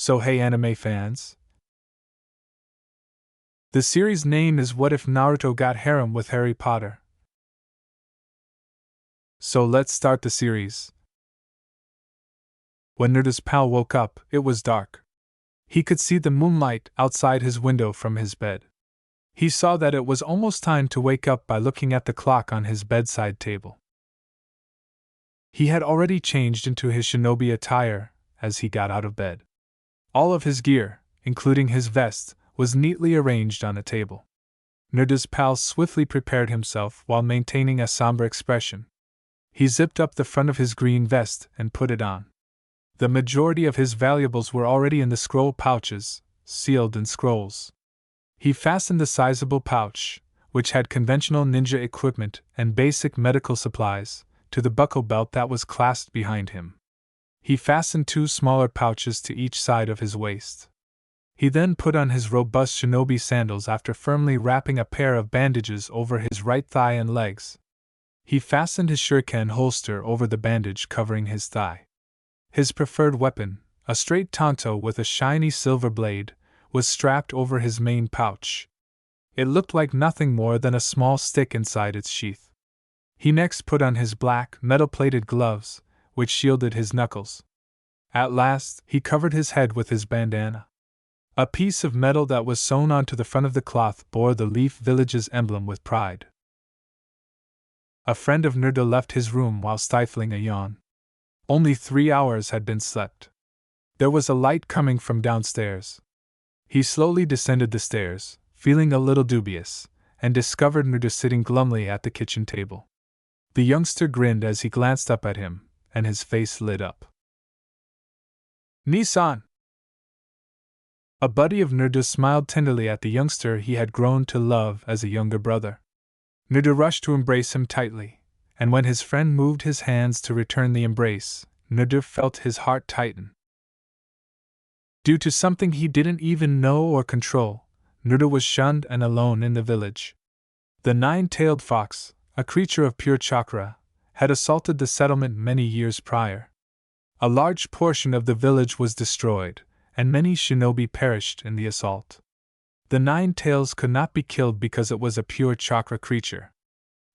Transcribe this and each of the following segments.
So hey anime fans. The series name is What If Naruto Got Harem with Harry Potter. So let's start the series. When Naruto's pal woke up, it was dark. He could see the moonlight outside his window from his bed. He saw that it was almost time to wake up by looking at the clock on his bedside table. He had already changed into his shinobi attire as he got out of bed. All of his gear, including his vest, was neatly arranged on a table. Naruto's pal swiftly prepared himself while maintaining a somber expression. He zipped up the front of his green vest and put it on. The majority of his valuables were already in the scroll pouches, sealed in scrolls. He fastened the sizable pouch, which had conventional ninja equipment and basic medical supplies, to the buckle belt that was clasped behind him. He fastened two smaller pouches to each side of his waist. He then put on his robust shinobi sandals after firmly wrapping a pair of bandages over his right thigh and legs. He fastened his shuriken holster over the bandage covering his thigh. His preferred weapon, a straight tanto with a shiny silver blade, was strapped over his main pouch. It looked like nothing more than a small stick inside its sheath. He next put on his black, metal-plated gloves, which shielded his knuckles. At last, he covered his head with his bandana. A piece of metal that was sewn onto the front of the cloth bore the Leaf Village's emblem with pride. A friend of Naruto left his room while stifling a yawn. Only 3 hours had been slept. There was a light coming from downstairs. He slowly descended the stairs, feeling a little dubious, and discovered Naruto sitting glumly at the kitchen table. The youngster grinned as he glanced up at him, and his face lit up. "Ni-san!" A buddy of Naruto smiled tenderly at the youngster he had grown to love as a younger brother. Naruto rushed to embrace him tightly, and when his friend moved his hands to return the embrace, Naruto felt his heart tighten. Due to something he didn't even know or control, Naruto was shunned and alone in the village. The nine-tailed fox, a creature of pure chakra, had assaulted the settlement many years prior. A large portion of the village was destroyed, and many shinobi perished in the assault. The Nine Tails could not be killed because it was a pure chakra creature.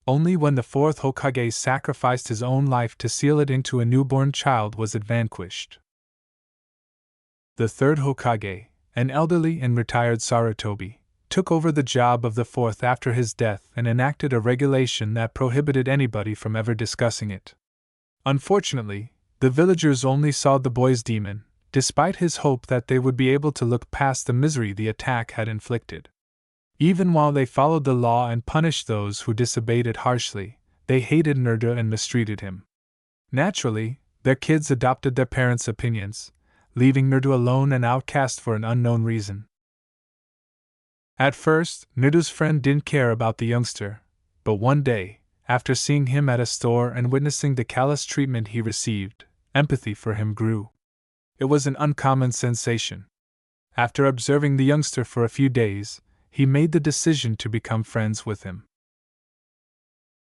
Only when the fourth Hokage sacrificed his own life to seal it into a newborn child was it vanquished. The third Hokage, an elderly and retired Sarutobi, took over the job of the fourth after his death and enacted a regulation that prohibited anybody from ever discussing it. Unfortunately, the villagers only saw the boy's demon, despite his hope that they would be able to look past the misery the attack had inflicted. Even while they followed the law and punished those who disobeyed it harshly, they hated Naruto and mistreated him. Naturally, their kids adopted their parents' opinions, leaving Naruto alone and outcast for an unknown reason. At first, Naruto's friend didn't care about the youngster, but one day, after seeing him at a store and witnessing the callous treatment he received, empathy for him grew. It was an uncommon sensation. After observing the youngster for a few days, he made the decision to become friends with him.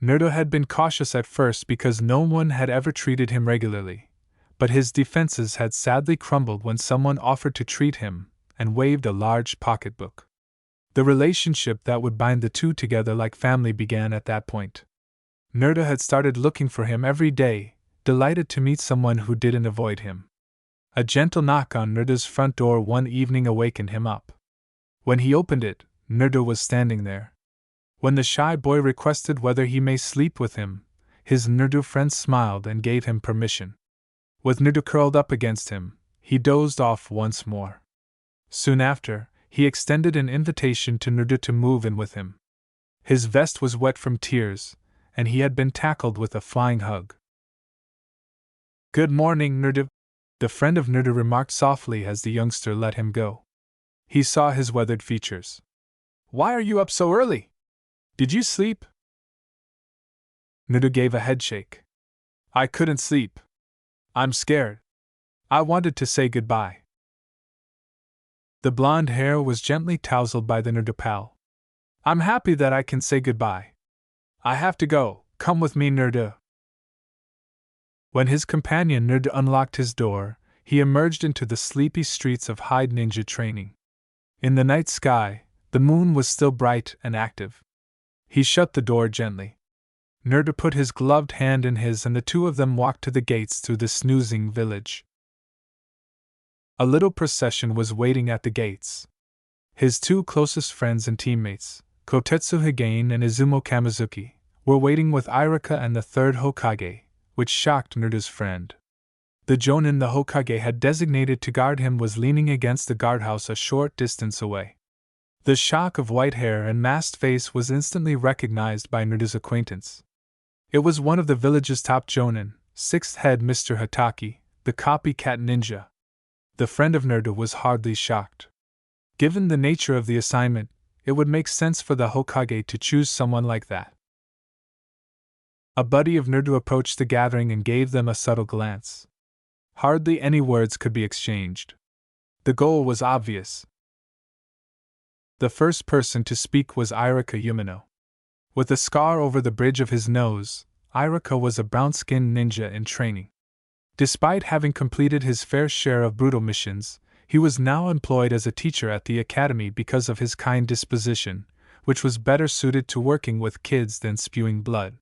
Naruto had been cautious at first because no one had ever treated him regularly, but his defenses had sadly crumbled when someone offered to treat him and waved a large pocketbook. The relationship that would bind the two together like family began at that point. Naruto had started looking for him every day, delighted to meet someone who didn't avoid him. A gentle knock on Naruto's front door one evening awakened him up. When he opened it, Naruto was standing there. When the shy boy requested whether he may sleep with him, his Naruto friend smiled and gave him permission. With Naruto curled up against him, he dozed off once more. Soon after, he extended an invitation to Naruto to move in with him. His vest was wet from tears, and he had been tackled with a flying hug. "Good morning, Naruto," the friend of Naruto remarked softly as the youngster let him go. He saw his weathered features. "Why are you up so early? Did you sleep?" Naruto gave a headshake. "I couldn't sleep. I'm scared. I wanted to say goodbye." The blonde hair was gently tousled by the Naruto pal. "I'm happy that I can say goodbye. I have to go. Come with me, Naruto." When his companion Naruto unlocked his door, he emerged into the sleepy streets of Hyde ninja training. In the night sky, the moon was still bright and active. He shut the door gently. Naruto put his gloved hand in his and the two of them walked to the gates through the snoozing village. A little procession was waiting at the gates. His two closest friends and teammates, Kotetsu Higain and Izumo Kamizuki, were waiting with Irika and the third Hokage, which shocked Naruto's friend. The Jonin the Hokage had designated to guard him was leaning against the guardhouse a short distance away. The shock of white hair and masked face was instantly recognized by Naruto's acquaintance. It was one of the village's top Jonin, sixth head Mr. Hataki, the copycat ninja. The friend of Naruto was hardly shocked. Given the nature of the assignment, it would make sense for the Hokage to choose someone like that. A buddy of Naruto approached the gathering and gave them a subtle glance. Hardly any words could be exchanged. The goal was obvious. The first person to speak was Irika Yumino. With a scar over the bridge of his nose, Irika was a brown-skinned ninja in training. Despite having completed his fair share of brutal missions, he was now employed as a teacher at the academy because of his kind disposition, which was better suited to working with kids than spewing blood.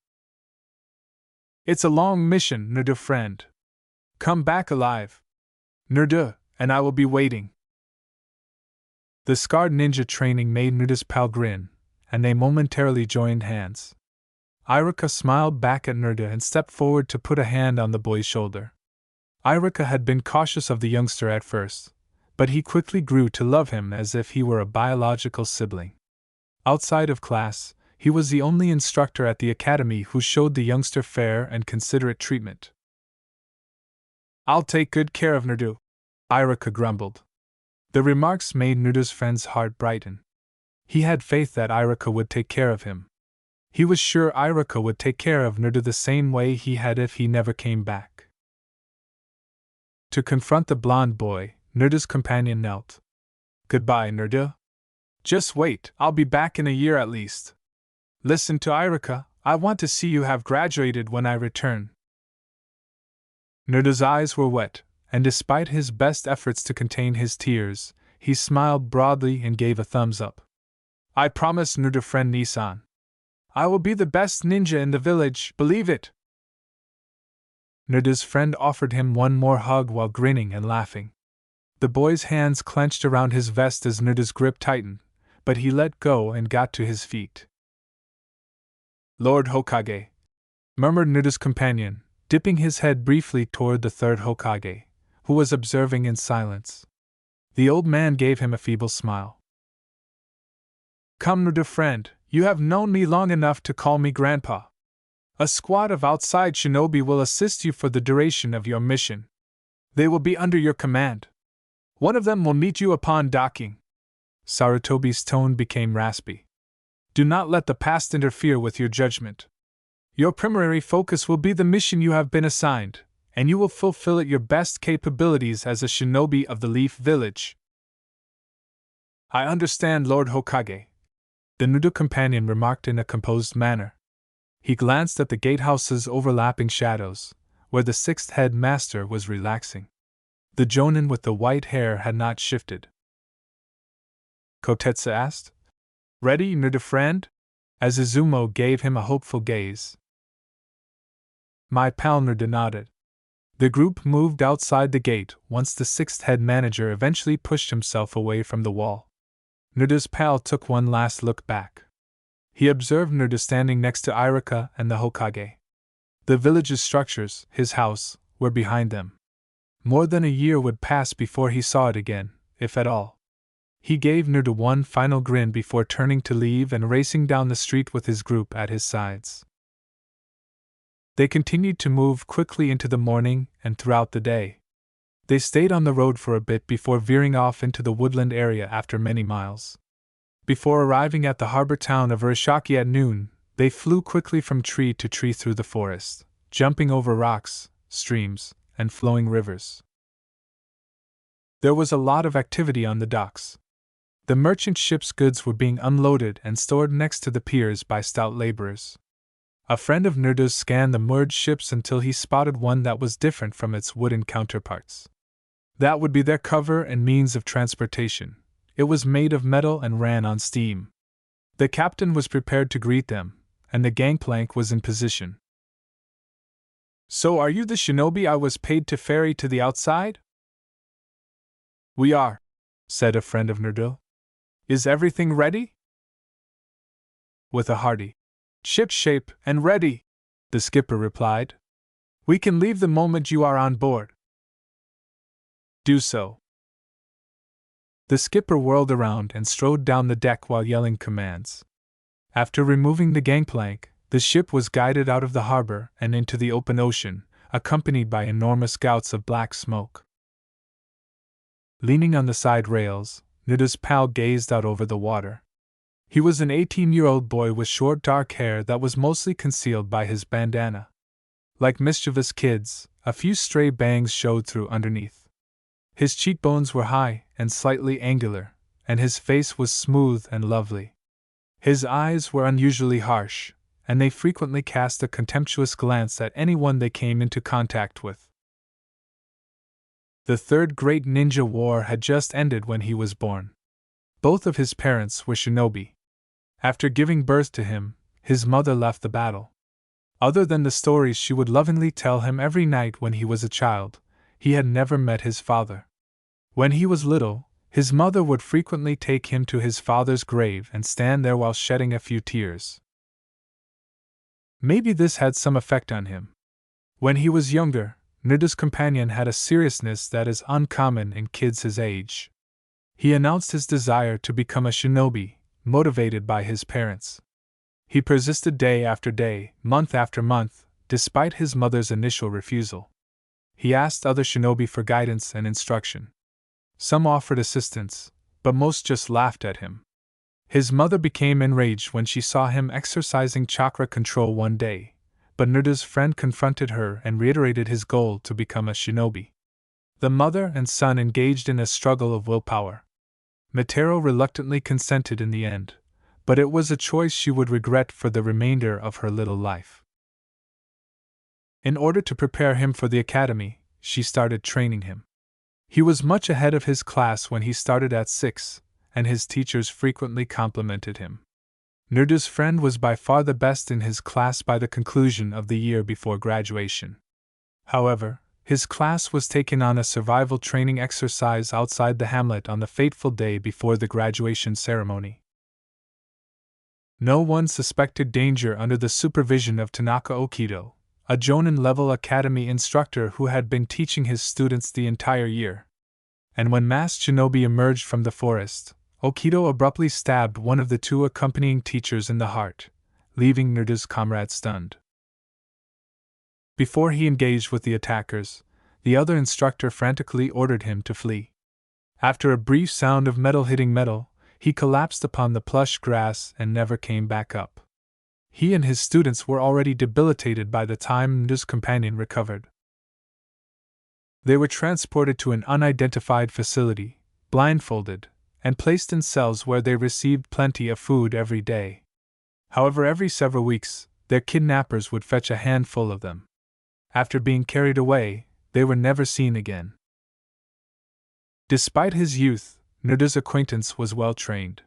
"It's a long mission, Naruto friend. Come back alive. Naruto, and I will be waiting." The scarred ninja training made Naruto's pal grin, and they momentarily joined hands. Irika smiled back at Naruto and stepped forward to put a hand on the boy's shoulder. Irika had been cautious of the youngster at first, but he quickly grew to love him as if he were a biological sibling. Outside of class, he was the only instructor at the academy who showed the youngster fair and considerate treatment. "I'll take good care of Naruto," Irika grumbled. The remarks made Naruto's friend's heart brighten. He had faith that Irika would take care of him. He was sure Irika would take care of Naruto the same way he had if he never came back. To confront the blonde boy, Naruto's companion knelt. "Goodbye, Naruto. Just wait, I'll be back in a year at least. Listen to Irika, I want to see you have graduated when I return." Naruto's eyes were wet, and despite his best efforts to contain his tears, he smiled broadly and gave a thumbs up. "I promise, Naruto friend Nissan. I will be the best ninja in the village, believe it." Naruto's friend offered him one more hug while grinning and laughing. The boy's hands clenched around his vest as Naruto's grip tightened, but he let go and got to his feet. "Lord Hokage," murmured Naruto's companion, dipping his head briefly toward the third Hokage, who was observing in silence. The old man gave him a feeble smile. "Come, Naruto friend, you have known me long enough to call me Grandpa. A squad of outside shinobi will assist you for the duration of your mission. They will be under your command. One of them will meet you upon docking." Sarutobi's tone became raspy. "Do not let the past interfere with your judgment. Your primary focus will be the mission you have been assigned, and you will fulfill it your best capabilities as a shinobi of the Leaf Village." "I understand, Lord Hokage," the Naruto companion remarked in a composed manner. He glanced at the gatehouse's overlapping shadows, where the sixth head master was relaxing. The Jonin with the white hair had not shifted. Kotetsu asked, "Ready, Naruto friend?" as Izumo gave him a hopeful gaze. My pal Naruto nodded. The group moved outside the gate once the sixth head manager eventually pushed himself away from the wall. Naruto's pal took one last look back. He observed Naruto standing next to Irika and the Hokage. The village's structures, his house, were behind them. More than a year would pass before he saw it again, if at all. He gave Naruto one final grin before turning to leave and racing down the street with his group at his sides. They continued to move quickly into the morning and throughout the day. They stayed on the road for a bit before veering off into the woodland area after many miles. Before arriving at the harbor town of Urashiki at noon, they flew quickly from tree to tree through the forest, jumping over rocks, streams, and flowing rivers. There was a lot of activity on the docks. The merchant ship's goods were being unloaded and stored next to the piers by stout laborers. A friend of Naruto's scanned the moored ships until he spotted one that was different from its wooden counterparts. That would be their cover and means of transportation. It was made of metal and ran on steam. The captain was prepared to greet them, and the gangplank was in position. "So are you the shinobi I was paid to ferry to the outside?" "We are," said a friend of Naruto. "Is everything ready?" With a hearty "Ship shape and ready," the skipper replied. "We can leave the moment you are on board." "Do so." The skipper whirled around and strode down the deck while yelling commands. After removing the gangplank, the ship was guided out of the harbor and into the open ocean, accompanied by enormous gouts of black smoke. Leaning on the side rails, Naruto's pal gazed out over the water. He was an 18-year-old boy with short dark hair that was mostly concealed by his bandana. Like mischievous kids, a few stray bangs showed through underneath. His cheekbones were high and slightly angular, and his face was smooth and lovely. His eyes were unusually harsh, and they frequently cast a contemptuous glance at anyone they came into contact with. The Third Great Ninja War had just ended when he was born. Both of his parents were shinobi. After giving birth to him, his mother left the battle. Other than the stories she would lovingly tell him every night when he was a child, he had never met his father. When he was little, his mother would frequently take him to his father's grave and stand there while shedding a few tears. Maybe this had some effect on him. When he was younger, Naruto's companion had a seriousness that is uncommon in kids his age. He announced his desire to become a shinobi, motivated by his parents. He persisted day after day, month after month, despite his mother's initial refusal. He asked other shinobi for guidance and instruction. Some offered assistance, but most just laughed at him. His mother became enraged when she saw him exercising chakra control one day, but Naruto's friend confronted her and reiterated his goal to become a shinobi. The mother and son engaged in a struggle of willpower. Mitaro reluctantly consented in the end, but it was a choice she would regret for the remainder of her little life. In order to prepare him for the academy, she started training him. He was much ahead of his class when he started at 6, and his teachers frequently complimented him. Naruto's friend was by far the best in his class by the conclusion of the year before graduation. However, his class was taking on a survival training exercise outside the hamlet on the fateful day before the graduation ceremony. No one suspected danger under the supervision of Tanaka Okido, a Jonin-level academy instructor who had been teaching his students the entire year. And when masked shinobi emerged from the forest, Okido abruptly stabbed one of the two accompanying teachers in the heart, leaving Naruto's comrade stunned. Before he engaged with the attackers, the other instructor frantically ordered him to flee. After a brief sound of metal hitting metal, he collapsed upon the plush grass and never came back up. He and his students were already debilitated by the time Naruto's companion recovered. They were transported to an unidentified facility, blindfolded, and placed in cells where they received plenty of food every day. However, every several weeks, their kidnappers would fetch a handful of them. After being carried away, they were never seen again. Despite his youth, Naruto's acquaintance was well trained.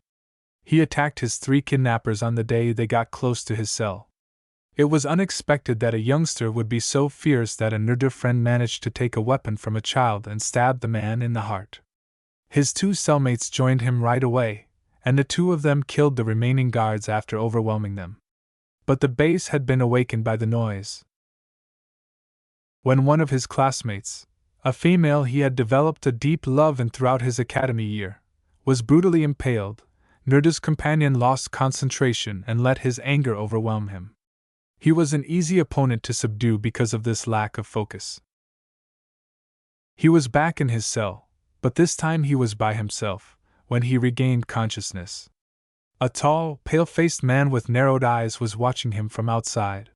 He attacked his 3 kidnappers on the day they got close to his cell. It was unexpected that a youngster would be so fierce that a Naruto friend managed to take a weapon from a child and stab the man in the heart. His 2 cellmates joined him right away, and the 2 of them killed the remaining guards after overwhelming them. But the base had been awakened by the noise. When one of his classmates, a female he had developed a deep love in throughout his academy year, was brutally impaled, Naruto's companion lost concentration and let his anger overwhelm him. He was an easy opponent to subdue because of this lack of focus. He was back in his cell, but this time he was by himself, when he regained consciousness. A tall, pale-faced man with narrowed eyes was watching him from outside.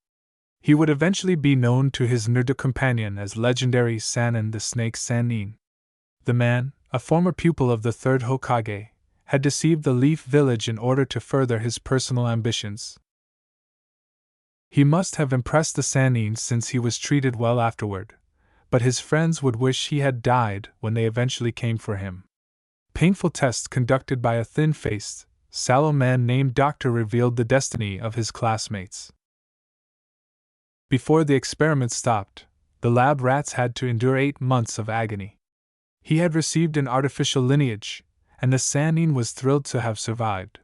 He would eventually be known to his Naruto companion as legendary Sannin the Snake Sannin. The man, a former pupil of the third Hokage, had deceived the Leaf Village in order to further his personal ambitions. He must have impressed the Sannin since he was treated well afterward, but his friends would wish he had died when they eventually came for him. Painful tests conducted by a thin-faced, sallow man named Doctor revealed the destiny of his classmates. Before the experiment stopped, the lab rats had to endure 8 months of agony. He had received an artificial lineage, and the Sannin was thrilled to have survived.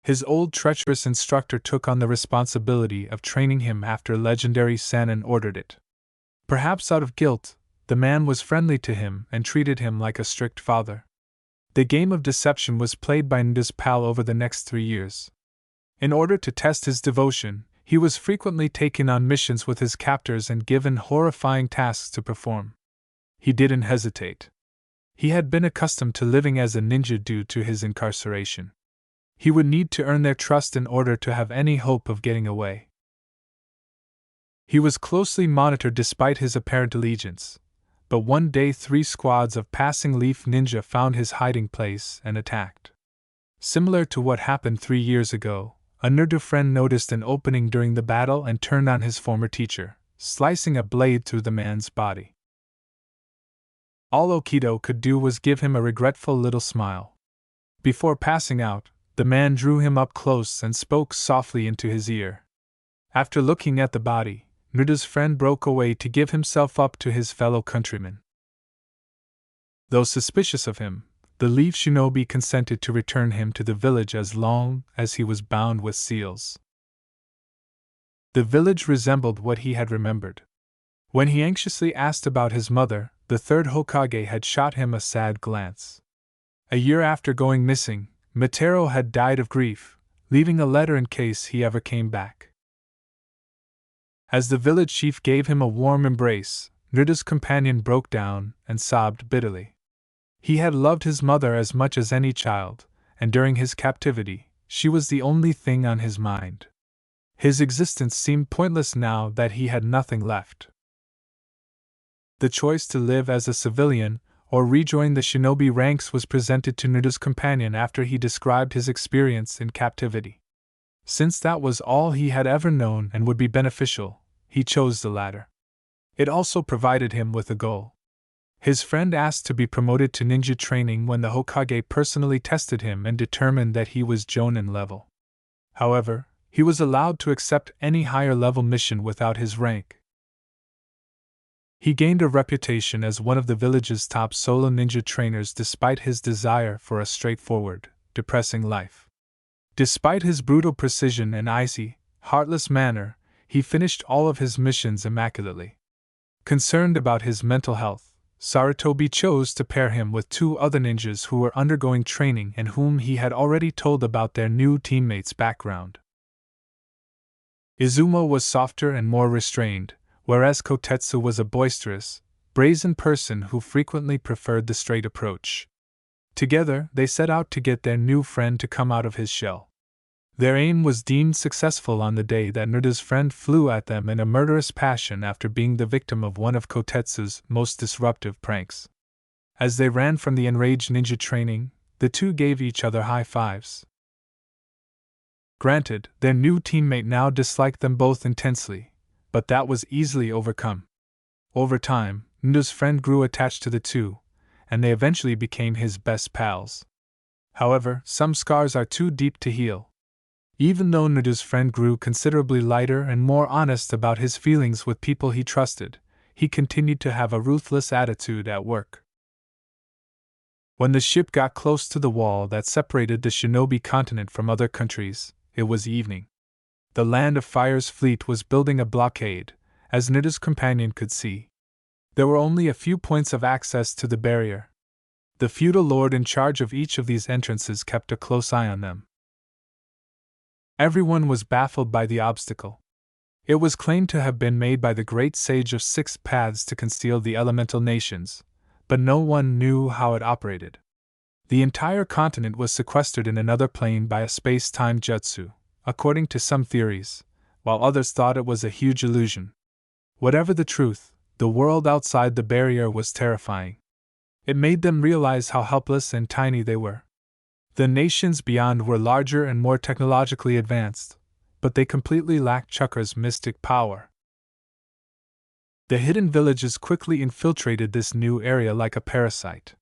His old treacherous instructor took on the responsibility of training him after legendary Sannin ordered it. Perhaps out of guilt, the man was friendly to him and treated him like a strict father. The game of deception was played by Nda's pal over the next 3 years. In order to test his devotion, he was frequently taken on missions with his captors and given horrifying tasks to perform. He didn't hesitate. He had been accustomed to living as a ninja due to his incarceration. He would need to earn their trust in order to have any hope of getting away. He was closely monitored despite his apparent allegiance, but one day 3 squads of passing leaf ninja found his hiding place and attacked. Similar to what happened 3 years ago, a Naruto friend noticed an opening during the battle and turned on his former teacher, slicing a blade through the man's body. All Okido could do was give him a regretful little smile. Before passing out, the man drew him up close and spoke softly into his ear. After looking at the body, Naruto's friend broke away to give himself up to his fellow countrymen. Though suspicious of him, the leaf shinobi consented to return him to the village as long as he was bound with seals. The village resembled what he had remembered. When he anxiously asked about his mother, the third Hokage had shot him a sad glance. A year after going missing, Matero had died of grief, leaving a letter in case he ever came back. As the village chief gave him a warm embrace, Naruto's companion broke down and sobbed bitterly. He had loved his mother as much as any child, and during his captivity, she was the only thing on his mind. His existence seemed pointless now that he had nothing left. The choice to live as a civilian or rejoin the shinobi ranks was presented to Naruto's companion after he described his experience in captivity. Since that was all he had ever known and would be beneficial, he chose the latter. It also provided him with a goal. His friend asked to be promoted to ninja training when the Hokage personally tested him and determined that he was Jonin level. However, he was allowed to accept any higher level mission without his rank. He gained a reputation as one of the village's top solo ninja trainers despite his desire for a straightforward, depressing life. Despite his brutal precision and icy, heartless manner, he finished all of his missions immaculately. Concerned about his mental health, Sarutobi chose to pair him with 2 other ninjas who were undergoing training and whom he had already told about their new teammates' background. Izumo was softer and more restrained, whereas Kotetsu was a boisterous, brazen person who frequently preferred the straight approach. Together, they set out to get their new friend to come out of his shell. Their aim was deemed successful on the day that Naruto's friend flew at them in a murderous passion after being the victim of one of Kotetsu's most disruptive pranks. As they ran from the enraged ninja training, the two gave each other high fives. Granted, their new teammate now disliked them both intensely, but that was easily overcome. Over time, Naruto's friend grew attached to the two, and they eventually became his best pals. However, some scars are too deep to heal. Even though Naruto's friend grew considerably lighter and more honest about his feelings with people he trusted, he continued to have a ruthless attitude at work. When the ship got close to the wall that separated the shinobi continent from other countries, it was evening. The Land of Fire's fleet was building a blockade, as Naruto's companion could see. There were only a few points of access to the barrier. The feudal lord in charge of each of these entrances kept a close eye on them. Everyone was baffled by the obstacle. It was claimed to have been made by the great sage of 6 paths to conceal the elemental nations, but no one knew how it operated. The entire continent was sequestered in another plane by a space-time jutsu, according to some theories, while others thought it was a huge illusion. Whatever the truth, the world outside the barrier was terrifying. It made them realize how helpless and tiny they were. The nations beyond were larger and more technologically advanced, but they completely lacked Chakra's mystic power. The hidden villages quickly infiltrated this new area like a parasite.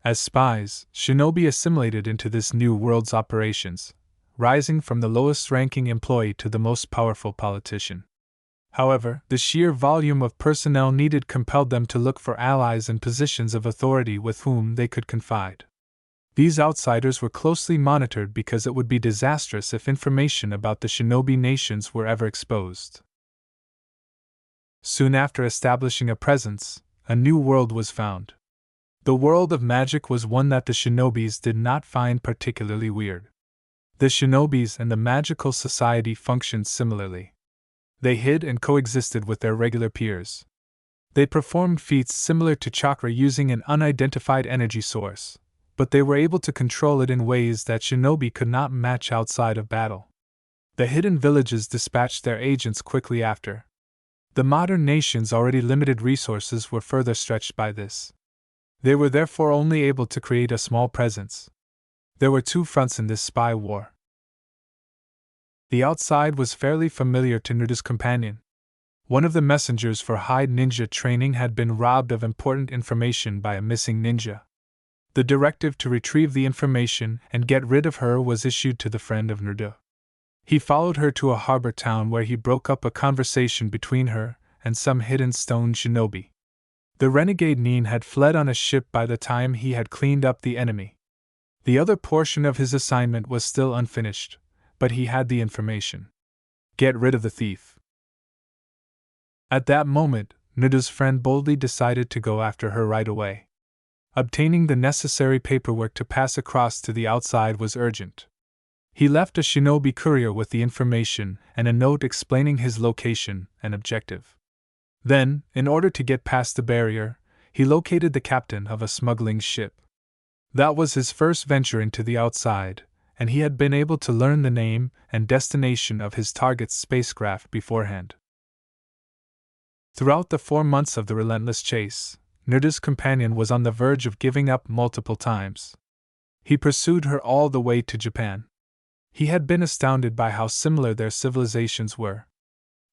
As spies, shinobi assimilated into this new world's operations, rising from the lowest ranking employee to the most powerful politician. However, the sheer volume of personnel needed compelled them to look for allies in positions of authority with whom they could confide. These outsiders were closely monitored because it would be disastrous if information about the shinobi nations were ever exposed. Soon after establishing a presence, a new world was found. The world of magic was one that the shinobis did not find particularly weird. The shinobis and the magical society functioned similarly. They hid and coexisted with their regular peers. They performed feats similar to chakra using an unidentified energy source, but they were able to control it in ways that shinobi could not match outside of battle. The hidden villages dispatched their agents quickly after. The modern nation's already limited resources were further stretched by this. They were therefore only able to create a small presence. There were two fronts in this spy war. The outside was fairly familiar to Naruto's companion. One of the messengers for high ninja training had been robbed of important information by a missing ninja. The directive to retrieve the information and get rid of her was issued to the friend of Naruto. He followed her to a harbor town where he broke up a conversation between her and some hidden stone shinobi. The renegade Nin had fled on a ship by the time he had cleaned up the enemy. The other portion of his assignment was still unfinished, but he had the information. Get rid of the thief. At that moment, Naruto's friend boldly decided to go after her right away. Obtaining the necessary paperwork to pass across to the outside was urgent. He left a shinobi courier with the information and a note explaining his location and objective. Then, in order to get past the barrier, he located the captain of a smuggling ship. That was his first venture into the outside, and he had been able to learn the name and destination of his target's spacecraft beforehand. Throughout the 4 months of the relentless chase, Naruto's companion was on the verge of giving up multiple times. He pursued her all the way to Japan. He had been astounded by how similar their civilizations were.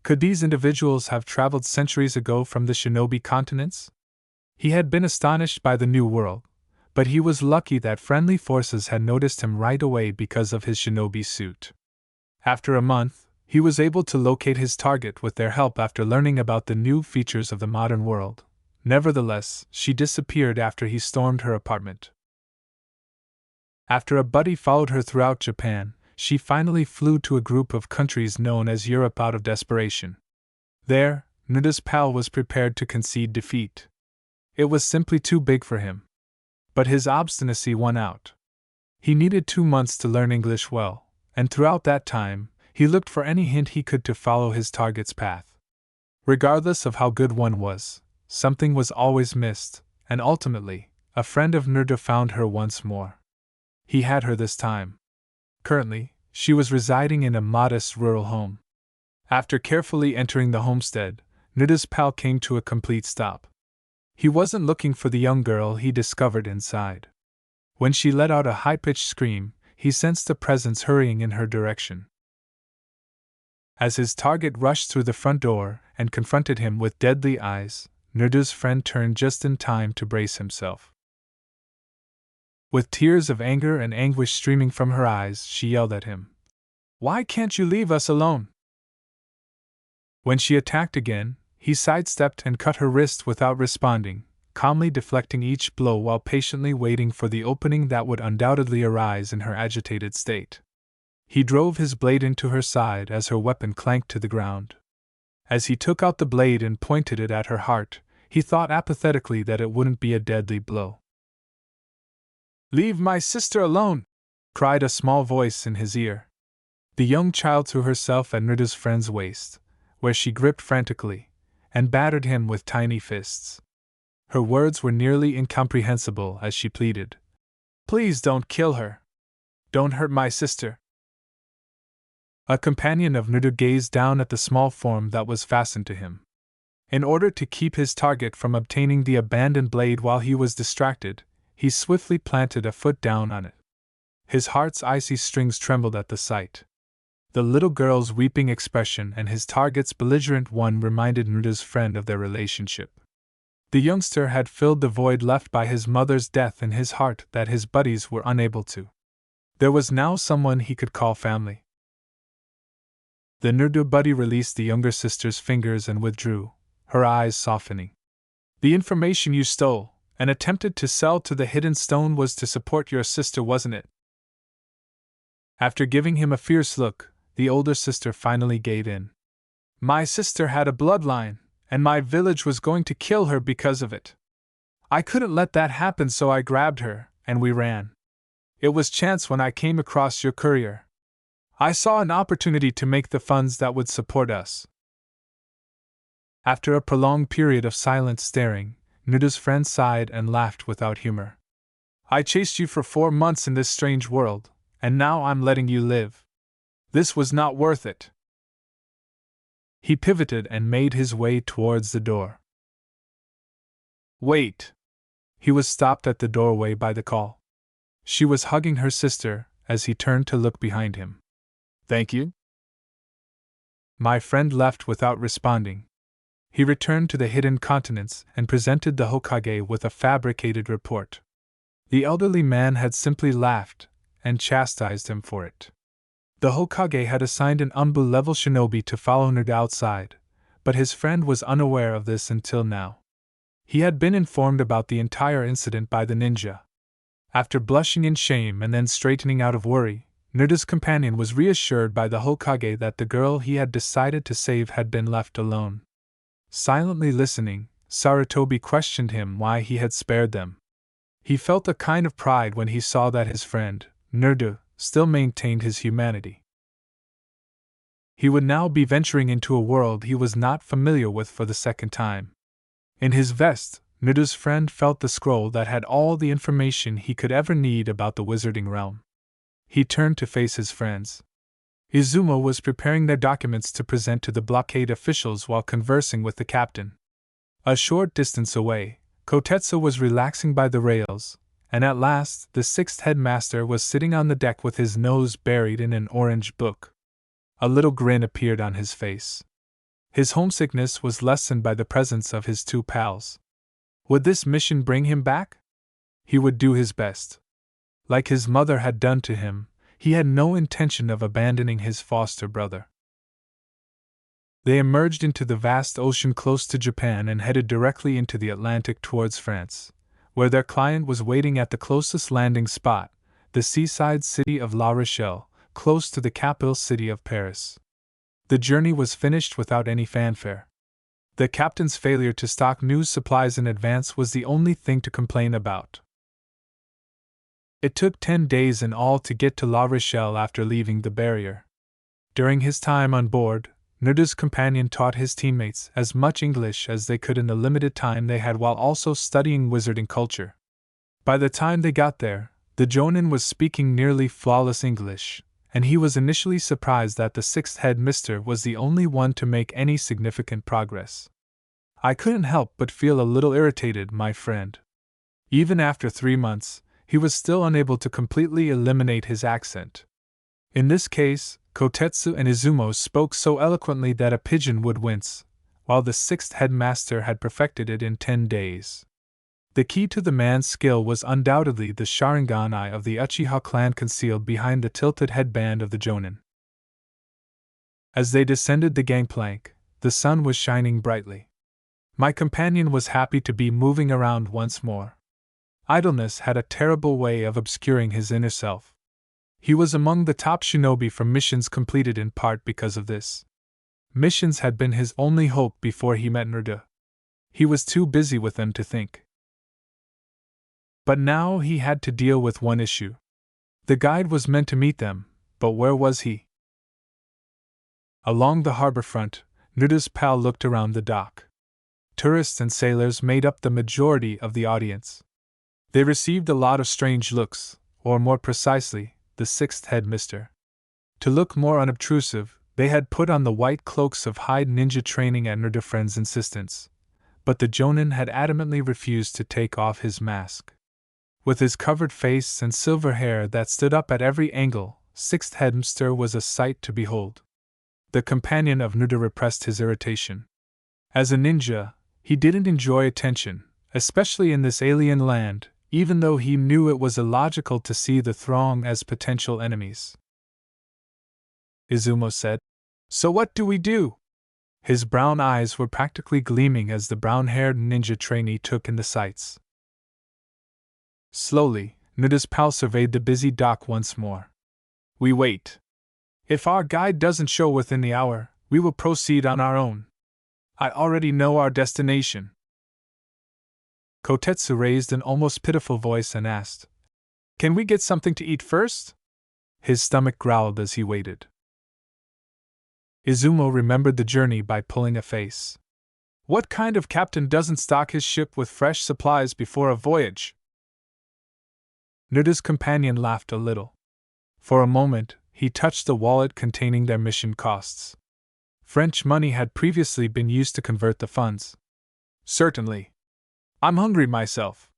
Could these individuals have traveled centuries ago from the shinobi continents? He had been astonished by the new world, but he was lucky that friendly forces had noticed him right away because of his shinobi suit. After a month, he was able to locate his target with their help after learning about the new features of the modern world. Nevertheless, she disappeared after he stormed her apartment. After a buddy followed her throughout Japan, she finally flew to a group of countries known as Europe out of desperation. There, Naruto's pal was prepared to concede defeat. It was simply too big for him. But his obstinacy won out. He needed 2 months to learn English well, and throughout that time, he looked for any hint he could to follow his target's path. Regardless of how good one was, something was always missed, and ultimately, a friend of Naruto found her once more. He had her this time. Currently, she was residing in a modest rural home. After carefully entering the homestead, Naruto's pal came to a complete stop. He wasn't looking for the young girl he discovered inside. When she let out a high-pitched scream, he sensed a presence hurrying in her direction. As his target rushed through the front door and confronted him with deadly eyes, Naruto's friend turned just in time to brace himself. With tears of anger and anguish streaming from her eyes, she yelled at him, "Why can't you leave us alone?" When she attacked again, he sidestepped and cut her wrist without responding, calmly deflecting each blow while patiently waiting for the opening that would undoubtedly arise in her agitated state. He drove his blade into her side as her weapon clanked to the ground. As he took out the blade and pointed it at her heart, he thought apathetically that it wouldn't be a deadly blow. "Leave my sister alone!" cried a small voice in his ear. The young child threw herself at Naruto's friend's waist, where she gripped frantically, and battered him with tiny fists. Her words were nearly incomprehensible as she pleaded, "Please don't kill her. Don't hurt my sister." A companion of Naruto gazed down at the small form that was fastened to him. In order to keep his target from obtaining the abandoned blade while he was distracted, he swiftly planted a foot down on it. His heart's icy strings trembled at the sight. The little girl's weeping expression and his target's belligerent one reminded Naruto's friend of their relationship. The youngster had filled the void left by his mother's death in his heart that his buddies were unable to. There was now someone he could call family. The Naruto buddy released the younger sister's fingers and withdrew, her eyes softening. The information you stole and attempted to sell to the hidden stone was to support your sister, wasn't it? After giving him a fierce look, the older sister finally gave in. My sister had a bloodline, and my village was going to kill her because of it. I couldn't let that happen, so I grabbed her, and we ran. It was chance when I came across your courier. I saw an opportunity to make the funds that would support us. After a prolonged period of silent staring, Naruto's friend sighed and laughed without humor. I chased you for 4 months in this strange world, and now I'm letting you live. This was not worth it. He pivoted and made his way towards the door. Wait! He was stopped at the doorway by the call. She was hugging her sister as he turned to look behind him. Thank you? My friend left without responding. He returned to the hidden continents and presented the Hokage with a fabricated report. The elderly man had simply laughed and chastised him for it. The Hokage had assigned an Anbu-level shinobi to follow Naruto outside, but his friend was unaware of this until now. He had been informed about the entire incident by the ninja. After blushing in shame and then straightening out of worry, Naruto's companion was reassured by the Hokage that the girl he had decided to save had been left alone. Silently listening, Sarutobi questioned him why he had spared them. He felt a kind of pride when he saw that his friend, Naruto, still maintained his humanity. He would now be venturing into a world he was not familiar with for the second time. In his vest, Naruto's friend felt the scroll that had all the information he could ever need about the wizarding realm. He turned to face his friends. Izumo was preparing their documents to present to the blockade officials while conversing with the captain. A short distance away, Kotetsu was relaxing by the rails, and at last the sixth headmaster was sitting on the deck with his nose buried in an orange book. A little grin appeared on his face. His homesickness was lessened by the presence of his 2 pals. Would this mission bring him back? He would do his best. Like his mother had done to him, he had no intention of abandoning his foster brother. They emerged into the vast ocean close to Japan and headed directly into the Atlantic towards France, where their client was waiting at the closest landing spot, the seaside city of La Rochelle, close to the capital city of Paris. The journey was finished without any fanfare. The captain's failure to stock news supplies in advance was the only thing to complain about. It took 10 days in all to get to La Rochelle after leaving the barrier. During his time on board, Naruto's companion taught his teammates as much English as they could in the limited time they had while also studying wizarding culture. By the time they got there, the Jonin was speaking nearly flawless English, and he was initially surprised that the sixth headmaster was the only one to make any significant progress. I couldn't help but feel a little irritated, my friend. Even after 3 months, he was still unable to completely eliminate his accent. In this case, Kotetsu and Izumo spoke so eloquently that a pigeon would wince, while the sixth headmaster had perfected it in 10 days. The key to the man's skill was undoubtedly the Sharingan eye of the Uchiha clan concealed behind the tilted headband of the Jonin. As they descended the gangplank, the sun was shining brightly. My companion was happy to be moving around once more. Idleness had a terrible way of obscuring his inner self. He was among the top shinobi for missions completed in part because of this. Missions had been his only hope before he met Naruto. He was too busy with them to think. But now he had to deal with one issue. The guide was meant to meet them, but where was he? Along the harbor front, Naruto's pal looked around the dock. Tourists and sailors made up the majority of the audience. They received a lot of strange looks, or more precisely, the sixth headmaster. To look more unobtrusive, they had put on the white cloaks of hide ninja training at Naruto's friend's insistence, but the Jonin had adamantly refused to take off his mask. With his covered face and silver hair that stood up at every angle, sixth headmaster was a sight to behold. The companion of Naruto repressed his irritation. As a ninja, he didn't enjoy attention, especially in this alien land, even though he knew it was illogical to see the throng as potential enemies. Izumo said, "So what do we do?" His brown eyes were practically gleaming as the brown-haired ninja trainee took in the sights. Slowly, Naruto's pal surveyed the busy dock once more. "We wait. If our guide doesn't show within the hour, we will proceed on our own. I already know our destination." Kotetsu raised an almost pitiful voice and asked, "Can we get something to eat first?" His stomach growled as he waited. Izumo remembered the journey by pulling a face. What kind of captain doesn't stock his ship with fresh supplies before a voyage? Naruto's companion laughed a little. For a moment, he touched the wallet containing their mission costs. French money had previously been used to convert the funds. "Certainly. I'm hungry myself.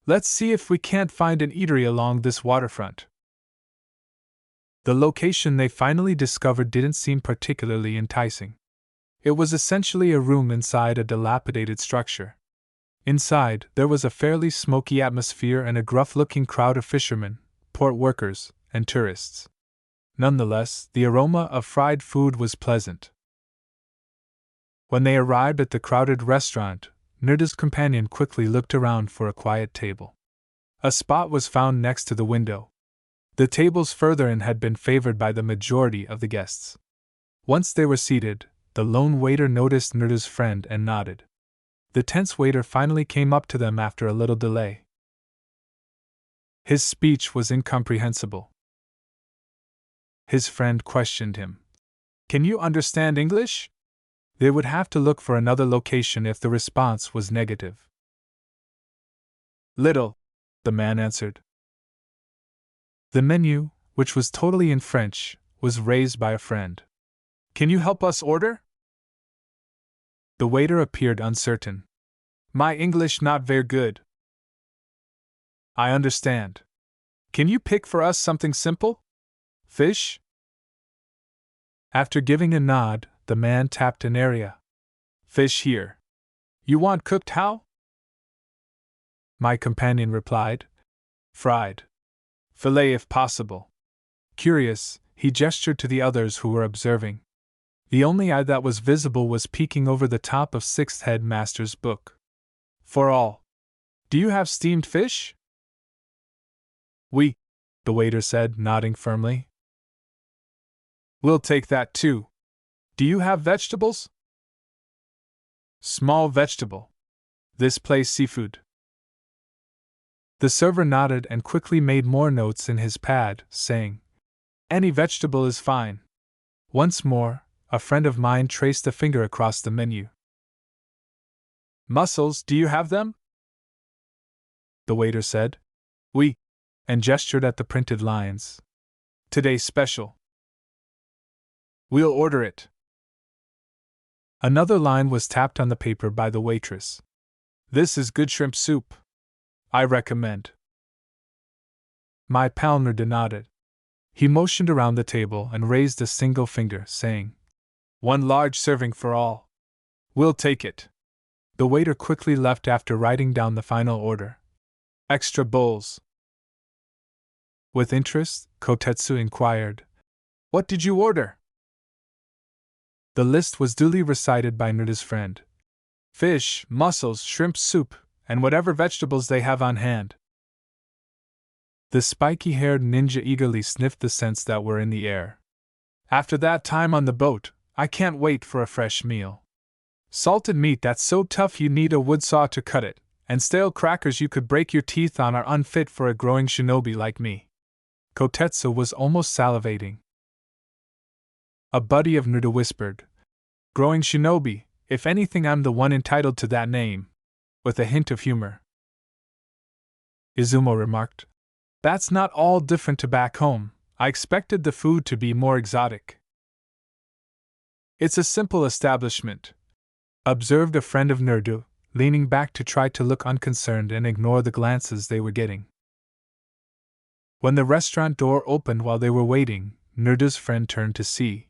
Let's see if we can't find an eatery along this waterfront." The location they finally discovered didn't seem particularly enticing. It was essentially a room inside a dilapidated structure. Inside, there was a fairly smoky atmosphere and a gruff-looking crowd of fishermen, port workers, and tourists. Nonetheless, the aroma of fried food was pleasant. When they arrived at the crowded restaurant, Naruto's companion quickly looked around for a quiet table. A spot was found next to the window. The tables further in had been favored by the majority of the guests. Once they were seated, the lone waiter noticed Naruto's friend and nodded. The tense waiter finally came up to them after a little delay. His speech was incomprehensible. His friend questioned him. "Can you understand English?" They would have to look for another location if the response was negative. "Little," the man answered. The menu, which was totally in French, was raised by a friend. "Can you help us order?" The waiter appeared uncertain. "My English not very good." "I understand. Can you pick for us something simple? Fish?" After giving a nod, the man tapped an area. "Fish here. You want cooked how?" My companion replied. "Fried. Filet if possible." Curious, he gestured to the others who were observing. The only eye that was visible was peeking over the top of Sixth Headmaster's book. "For all. Do you have steamed fish?" "Oui," the waiter said, nodding firmly. "We'll take that too. Do you have vegetables?" "Small vegetable. This place seafood." The server nodded and quickly made more notes in his pad, saying, "Any vegetable is fine." Once more, a friend of mine traced a finger across the menu. "Mussels, do you have them?" The waiter said, "Oui," and gestured at the printed lines. "Today's special." "We'll order it." Another line was tapped on the paper by the waitress. "This is good shrimp soup. I recommend." My pal Naruto nodded. He motioned around the table and raised a single finger, saying, "One large serving for all." "We'll take it." The waiter quickly left after writing down the final order. "Extra bowls." With interest, Kotetsu inquired, "What did you order?" The list was duly recited by Naruto's friend. "Fish, mussels, shrimp soup, and whatever vegetables they have on hand." The spiky-haired ninja eagerly sniffed the scents that were in the air. "After that time on the boat, I can't wait for a fresh meal. Salted meat that's so tough you need a wood saw to cut it, and stale crackers you could break your teeth on are unfit for a growing shinobi like me." Kotetsu was almost salivating. A buddy of Naruto whispered, "Growing shinobi, if anything I'm the one entitled to that name," with a hint of humor. Izumo remarked, "That's not all different to back home. I expected the food to be more exotic." "It's a simple establishment," observed a friend of Naruto, leaning back to try to look unconcerned and ignore the glances they were getting. When the restaurant door opened while they were waiting, Nerda's friend turned to see.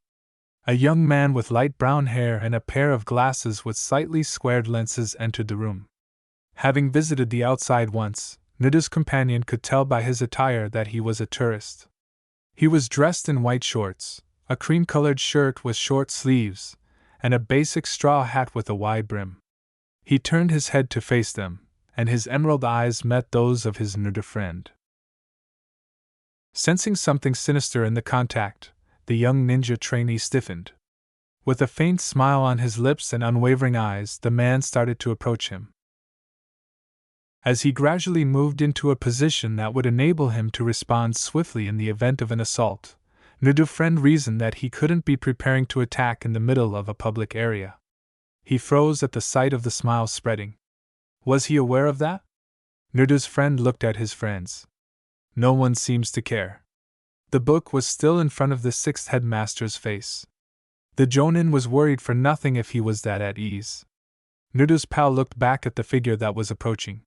A young man with light brown hair and a pair of glasses with slightly squared lenses entered the room. Having visited the outside once, Nerda's companion could tell by his attire that he was a tourist. He was dressed in white shorts, a cream-colored shirt with short sleeves, and a basic straw hat with a wide brim. He turned his head to face them, and his emerald eyes met those of his Nerda friend. Sensing something sinister in the contact, the young ninja trainee stiffened. With a faint smile on his lips and unwavering eyes, the man started to approach him. As he gradually moved into a position that would enable him to respond swiftly in the event of an assault, Nerda's friend reasoned that he couldn't be preparing to attack in the middle of a public area. He froze at the sight of the smile spreading. Was he aware of that? Nerda's friend looked at his friends. No one seems to care. The book was still in front of the sixth headmaster's face. The Jonin was worried for nothing if he was that at ease. Nerda's pal looked back at the figure that was approaching.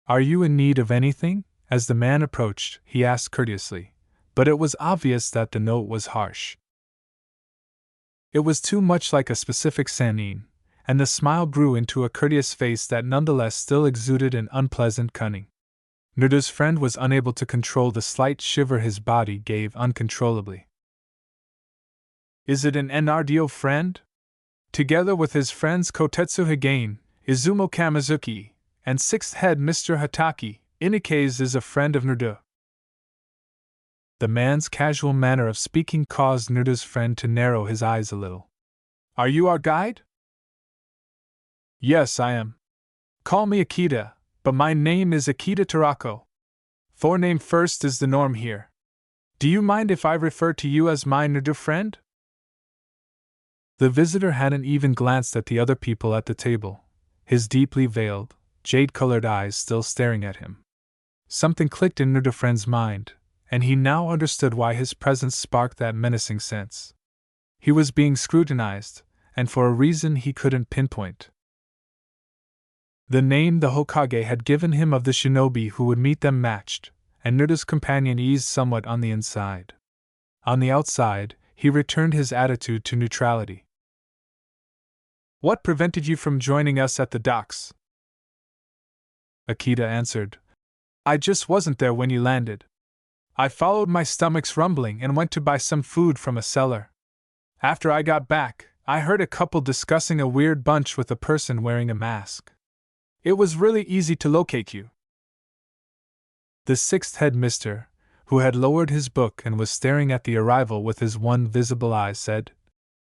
Are you in need of anything? As the man approached, he asked courteously, but it was obvious that the note was harsh. It was too much like a specific sannin, and the smile grew into a courteous face that nonetheless still exuded an unpleasant cunning. Nerda's friend was unable to control the slight shiver his body gave uncontrollably. Is it an NRDO friend? Together with his friends Kotetsu Higain, Izumo Kamizuki, and sixth head Mr. Hataki, Inikase is a friend of Nerda. The man's casual manner of speaking caused Nerda's friend to narrow his eyes a little. Are you our guide? Yes, I am. Call me Akita, but my name is Akita Tarako. Forename first is the norm here. Do you mind if I refer to you as my Nerda friend? The visitor hadn't even glanced at the other people at the table, his deeply veiled, jade-colored eyes still staring at him. Something clicked in Nerda friend's mind, and he now understood why his presence sparked that menacing sense. He was being scrutinized, and for a reason he couldn't pinpoint. The name the Hokage had given him of the shinobi who would meet them matched, and Nerda's companion eased somewhat on the inside. On the outside, he returned his attitude to neutrality. What prevented you from joining us at the docks? Akita answered. I just wasn't there when you landed. I followed my stomach's rumbling and went to buy some food from a cellar. After I got back, I heard a couple discussing a weird bunch with a person wearing a mask. It was really easy to locate you. The sixth head mister, who had lowered his book and was staring at the arrival with his one visible eye, said,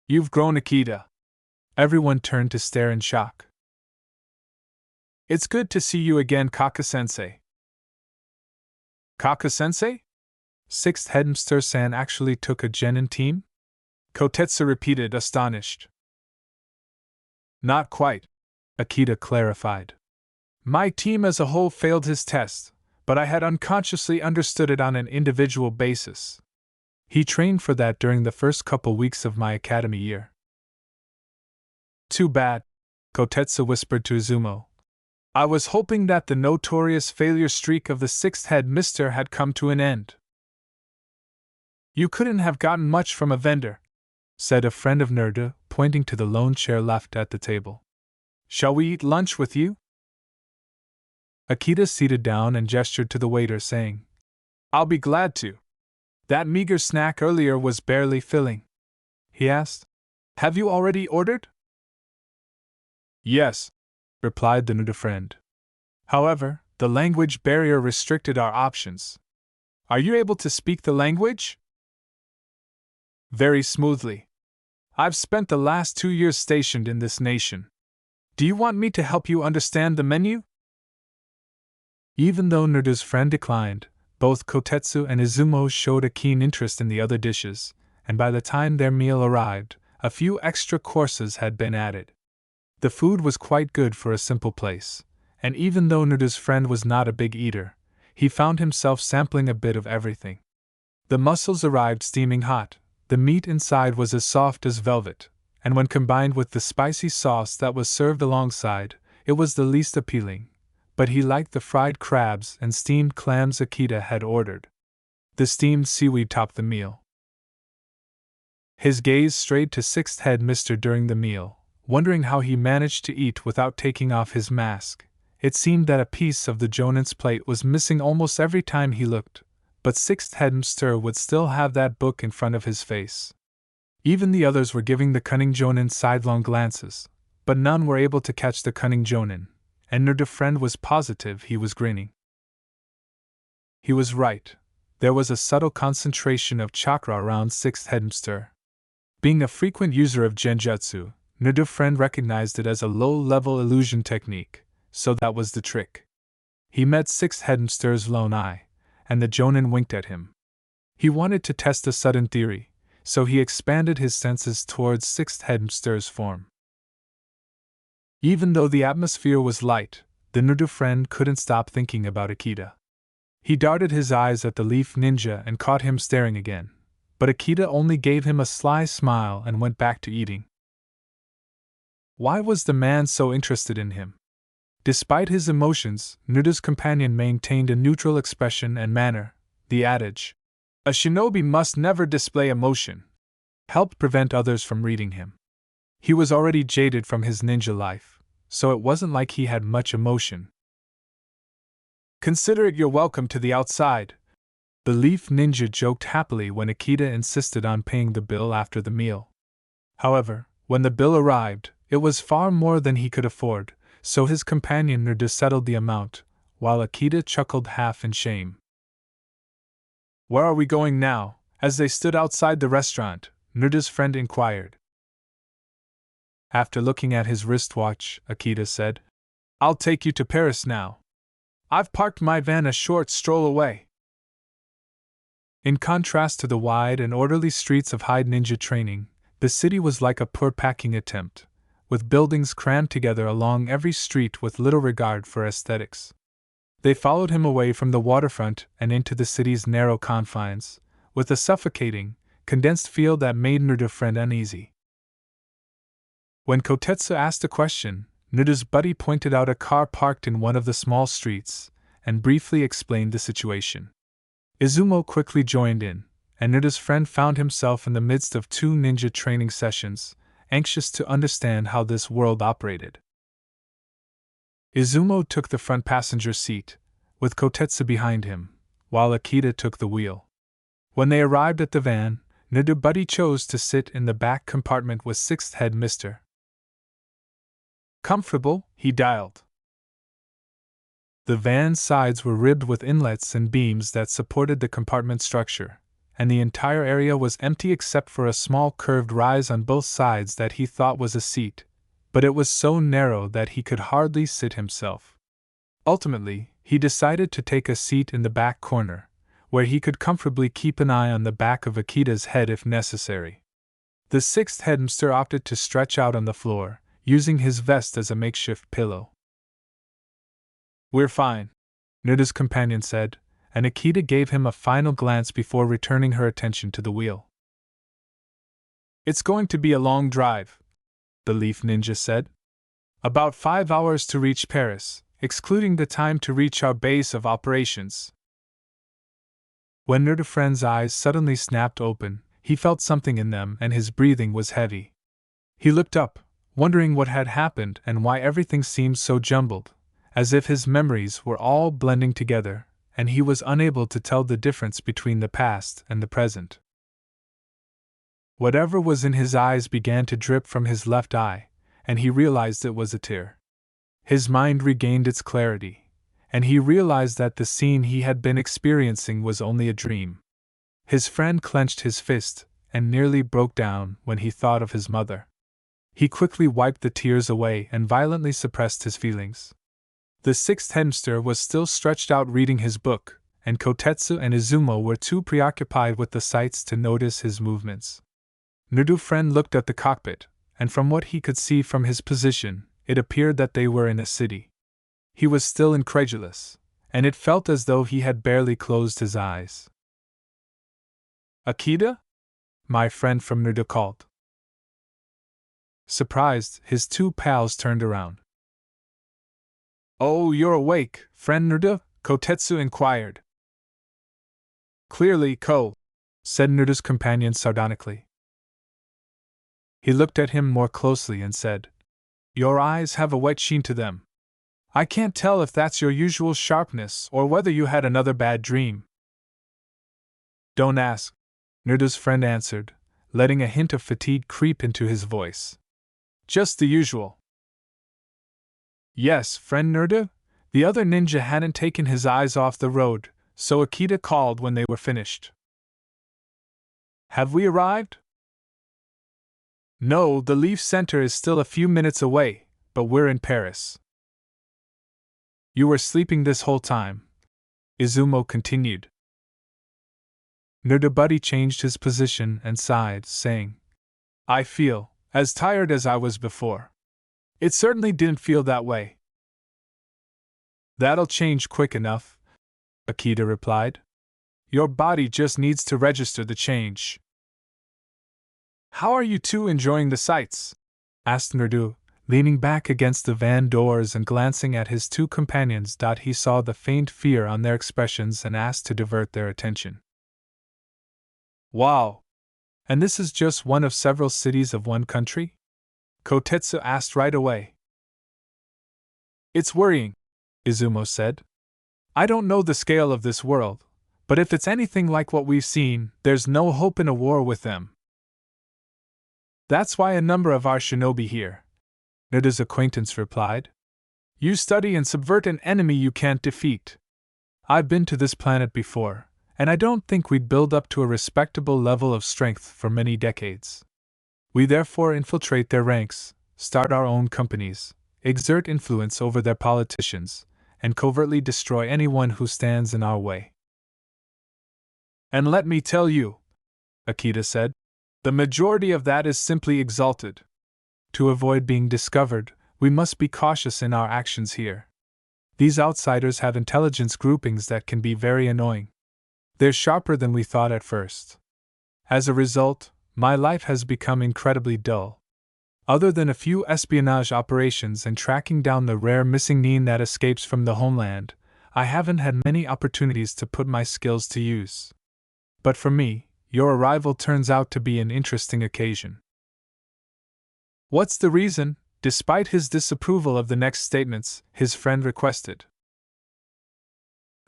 You've grown, Akita. Everyone turned to stare in shock. It's good to see you again, Kaka-sensei. Kaka-sensei? Sixth headmaster-san actually took a genin team? Kotetsu repeated, astonished. Not quite, Akita clarified. My team as a whole failed his test, but I had unconsciously understood it on an individual basis. He trained for that during the first couple weeks of my academy year. Too bad, Kotetsu whispered to Izumo. I was hoping that the notorious failure streak of the sixth head mister had come to an end. You couldn't have gotten much from a vendor, said a friend of Nerda, pointing to the lone chair left at the table. Shall we eat lunch with you? Akita seated down and gestured to the waiter, saying, I'll be glad to. That meager snack earlier was barely filling. He asked, Have you already ordered? Yes, replied the Nerda friend. However, the language barrier restricted our options. Are you able to speak the language? Very smoothly. I've spent the last 2 years stationed in this nation. Do you want me to help you understand the menu? Even though Nerda's friend declined, both Kotetsu and Izumo showed a keen interest in the other dishes, and by the time their meal arrived, a few extra courses had been added. The food was quite good for a simple place, and even though Nerda's friend was not a big eater, he found himself sampling a bit of everything. The mussels arrived steaming hot, the meat inside was as soft as velvet, and when combined with the spicy sauce that was served alongside, it was the least appealing, but he liked the fried crabs and steamed clams Akita had ordered. The steamed seaweed topped the meal. His gaze strayed to Sixth Head Mister during the meal, wondering how he managed to eat without taking off his mask. It seemed that a piece of the Jonin's plate was missing almost every time he looked, but Sixth Head Mister would still have that book in front of his face. Even the others were giving the cunning Jonin sidelong glances, but none were able to catch the cunning Jonin, and their friend was positive he was grinning. He was right. There was a subtle concentration of chakra around Sixth Head Mister. Being a frequent user of genjutsu, Nudu friend recognized it as a low-level illusion technique, so that was the trick. He met Sixth Head Mister's lone eye, and the Jonin winked at him. He wanted to test a sudden theory, so he expanded his senses towards Sixth Head Mister's form. Even though the atmosphere was light, the Nudu friend couldn't stop thinking about Akita. He darted his eyes at the leaf ninja and caught him staring again, but Akita only gave him a sly smile and went back to eating. Why was the man so interested in him? Despite his emotions, Nuda's companion maintained a neutral expression and manner. The adage, "A shinobi must never display emotion," helped prevent others from reading him. He was already jaded from his ninja life, so it wasn't like he had much emotion. "Consider it your welcome to the outside," the leaf ninja joked happily when Akita insisted on paying the bill after the meal. However, when the bill arrived, it was far more than he could afford, so his companion Nuda settled the amount, while Akita chuckled half in shame. "Where are we going now?" As they stood outside the restaurant, Nuda's friend inquired. After looking at his wristwatch, Akita said, "I'll take you to Paris now. I've parked my van a short stroll away." In contrast to the wide and orderly streets of high ninja training, the city was like a poor packing attempt, with buildings crammed together along every street with little regard for aesthetics. They followed him away from the waterfront and into the city's narrow confines, with a suffocating, condensed feel that made Nuda friend uneasy. When Kotetsu asked a question, Nuda's buddy pointed out a car parked in one of the small streets, and briefly explained the situation. Izumo quickly joined in, and Nuda's friend found himself in the midst of 2 ninja training sessions, anxious to understand how this world operated. Izumo took the front passenger seat, with Kotetsu behind him, while Akita took the wheel. When they arrived at the van, Nuda buddy chose to sit in the back compartment with Sixth Head Mister. "Comfortable?" he dialed. The van's sides were ribbed with inlets and beams that supported the compartment structure, and the entire area was empty except for a small curved rise on both sides that he thought was a seat, but it was so narrow that he could hardly sit himself. Ultimately, he decided to take a seat in the back corner, where he could comfortably keep an eye on the back of Akita's head if necessary. The Sixth Head Mister opted to stretch out on the floor, using his vest as a makeshift pillow. "We're fine," Nuda's companion said, and Akita gave him a final glance before returning her attention to the wheel. "It's going to be a long drive," the Leaf Ninja said. "About 5 hours to reach Paris, excluding the time to reach our base of operations." When Nuda Friend's eyes suddenly snapped open, he felt something in them and his breathing was heavy. He looked up, wondering what had happened and why everything seemed so jumbled, as if his memories were all blending together, and he was unable to tell the difference between the past and the present. Whatever was in his eyes began to drip from his left eye, and he realized it was a tear. His mind regained its clarity, and he realized that the scene he had been experiencing was only a dream. His friend clenched his fist and nearly broke down when he thought of his mother. He quickly wiped the tears away and violently suppressed his feelings. The Sixth Headmaster was still stretched out reading his book, and Kotetsu and Izumo were too preoccupied with the sights to notice his movements. Nudu Friend looked at the cockpit, and from what he could see from his position, it appeared that they were in a city. He was still incredulous, and it felt as though he had barely closed his eyes. "Akita?" my friend from Nudu called. Surprised, his 2 pals turned around. Oh, you're awake, friend Naruto? Kotetsu inquired. Clearly, said Naruto's companion sardonically. He looked at him more closely and said, Your eyes have a white sheen to them. I can't tell if that's your usual sharpness or whether you had another bad dream. Don't ask, Naruto's friend answered, letting a hint of fatigue creep into his voice. Just the usual. Yes, friend Naruto? The other ninja hadn't taken his eyes off the road, so Akita called when they were finished. Have we arrived? No, the Leaf Center is still a few minutes away, but we're in Paris. You were sleeping this whole time, Izumo continued. Naruto changed his position and sighed, saying, I feel as tired as I was before. It certainly didn't feel that way. That'll change quick enough, Akita replied. Your body just needs to register the change. How are you two enjoying the sights? Asked Naruto, leaning back against the van doors and glancing at his two companions. He saw the faint fear on their expressions and asked to divert their attention. Wow! And this is just one of several cities of one country? Kotetsu asked right away. It's worrying, Izumo said. I don't know the scale of this world, but if it's anything like what we've seen, there's no hope in a war with them. That's why a number of our shinobi here, Naruto's acquaintance replied. You study and subvert an enemy you can't defeat. I've been to this planet before, and I don't think we'd build up to a respectable level of strength for many decades. We therefore infiltrate their ranks, start our own companies, exert influence over their politicians, and covertly destroy anyone who stands in our way. And let me tell you, Akita said, the majority of that is simply exalted. To avoid being discovered, we must be cautious in our actions here. These outsiders have intelligence groupings that can be very annoying. They're sharper than we thought at first. As a result, my life has become incredibly dull. Other than a few espionage operations and tracking down the rare missing nin that escapes from the homeland, I haven't had many opportunities to put my skills to use. But for me, your arrival turns out to be an interesting occasion. What's the reason? Despite his disapproval of the next statements, his friend requested.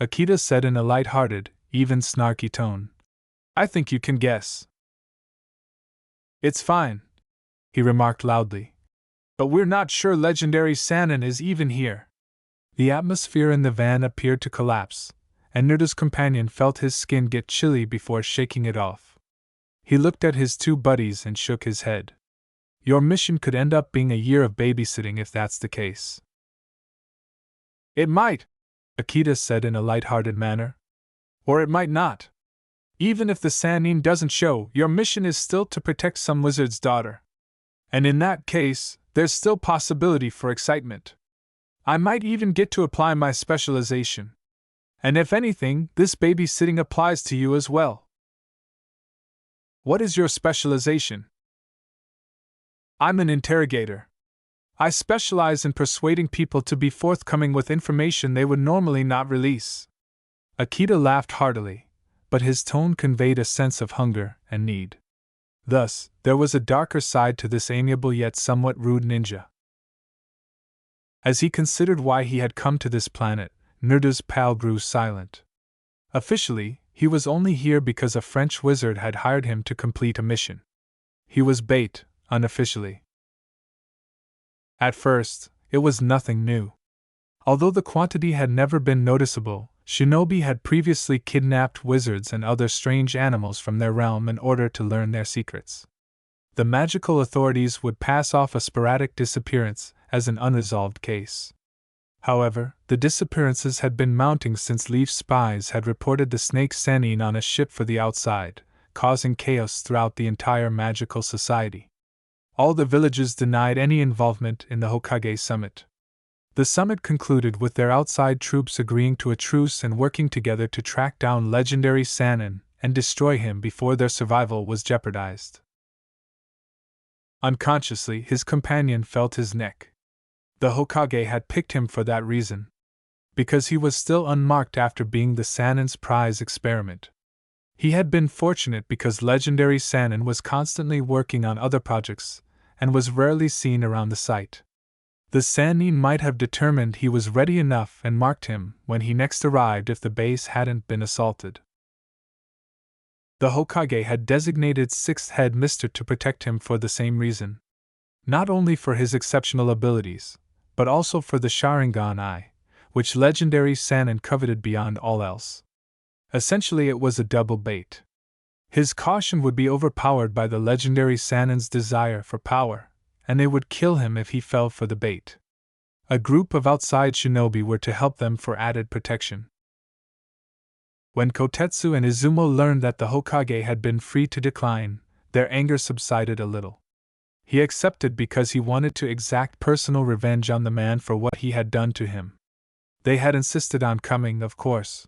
Akita said in a light-hearted, even snarky tone. I think you can guess. It's fine, he remarked loudly. But we're not sure legendary Sannin is even here. The atmosphere in the van appeared to collapse, and Naruto's companion felt his skin get chilly before shaking it off. He looked at his two buddies and shook his head. Your mission could end up being a year of babysitting if that's the case. It might, Akita said in a light-hearted manner. Or it might not. Even if the Sannin doesn't show, your mission is still to protect some wizard's daughter. And in that case, there's still possibility for excitement. I might even get to apply my specialization. And if anything, this babysitting applies to you as well. What is your specialization? I'm an interrogator. I specialize in persuading people to be forthcoming with information they would normally not release. Akita laughed heartily, but his tone conveyed a sense of hunger and need. Thus, there was a darker side to this amiable yet somewhat rude ninja. As he considered why he had come to this planet, Naruto's pal grew silent. Officially, he was only here because a French wizard had hired him to complete a mission. He was bait, unofficially. At first, it was nothing new. Although the quantity had never been noticeable, shinobi had previously kidnapped wizards and other strange animals from their realm in order to learn their secrets. The magical authorities would pass off a sporadic disappearance as an unresolved case. However, the disappearances had been mounting since Leaf spies had reported the snake Sannin on a ship for the outside, causing chaos throughout the entire magical society. All the villages denied any involvement in the Hokage summit. The summit concluded with their outside troops agreeing to a truce and working together to track down legendary Sannin and destroy him before their survival was jeopardized. Unconsciously, his companion felt his neck. The Hokage had picked him for that reason. Because he was still unmarked after being the Sannin's prize experiment. He had been fortunate because legendary Sannin was constantly working on other projects, and was rarely seen around the site. The Sannin might have determined he was ready enough and marked him when he next arrived if the base hadn't been assaulted. The Hokage had designated Sixth Head Mister to protect him for the same reason. Not only for his exceptional abilities, but also for the Sharingan eye, which legendary Sannin coveted beyond all else. Essentially, it was a double bait. His caution would be overpowered by the legendary Sannin's desire for power, and they would kill him if he fell for the bait. A group of outside shinobi were to help them for added protection. When Kotetsu and Izumo learned that the Hokage had been free to decline, their anger subsided a little. He accepted because he wanted to exact personal revenge on the man for what he had done to him. They had insisted on coming, of course.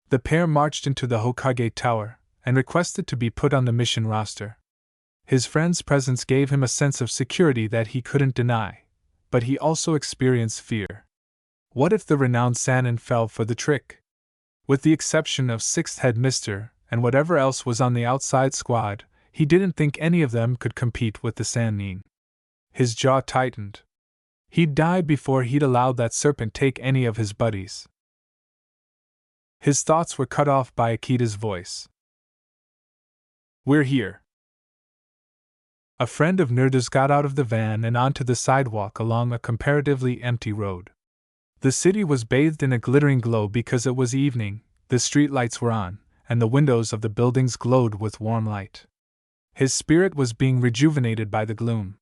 The pair marched into the Hokage Tower and requested to be put on the mission roster. His friend's presence gave him a sense of security that he couldn't deny, but he also experienced fear. What if the renowned Sannin fell for the trick? With the exception of Sixth Head Mister and whatever else was on the outside squad, he didn't think any of them could compete with the Sannin. His jaw tightened. He'd die before he'd allowed that serpent take any of his buddies. His thoughts were cut off by Akita's voice. "We're here." A friend of Naruto's got out of the van and onto the sidewalk along a comparatively empty road. The city was bathed in a glittering glow because it was evening, the streetlights were on, and the windows of the buildings glowed with warm light. His spirit was being rejuvenated by the gloom.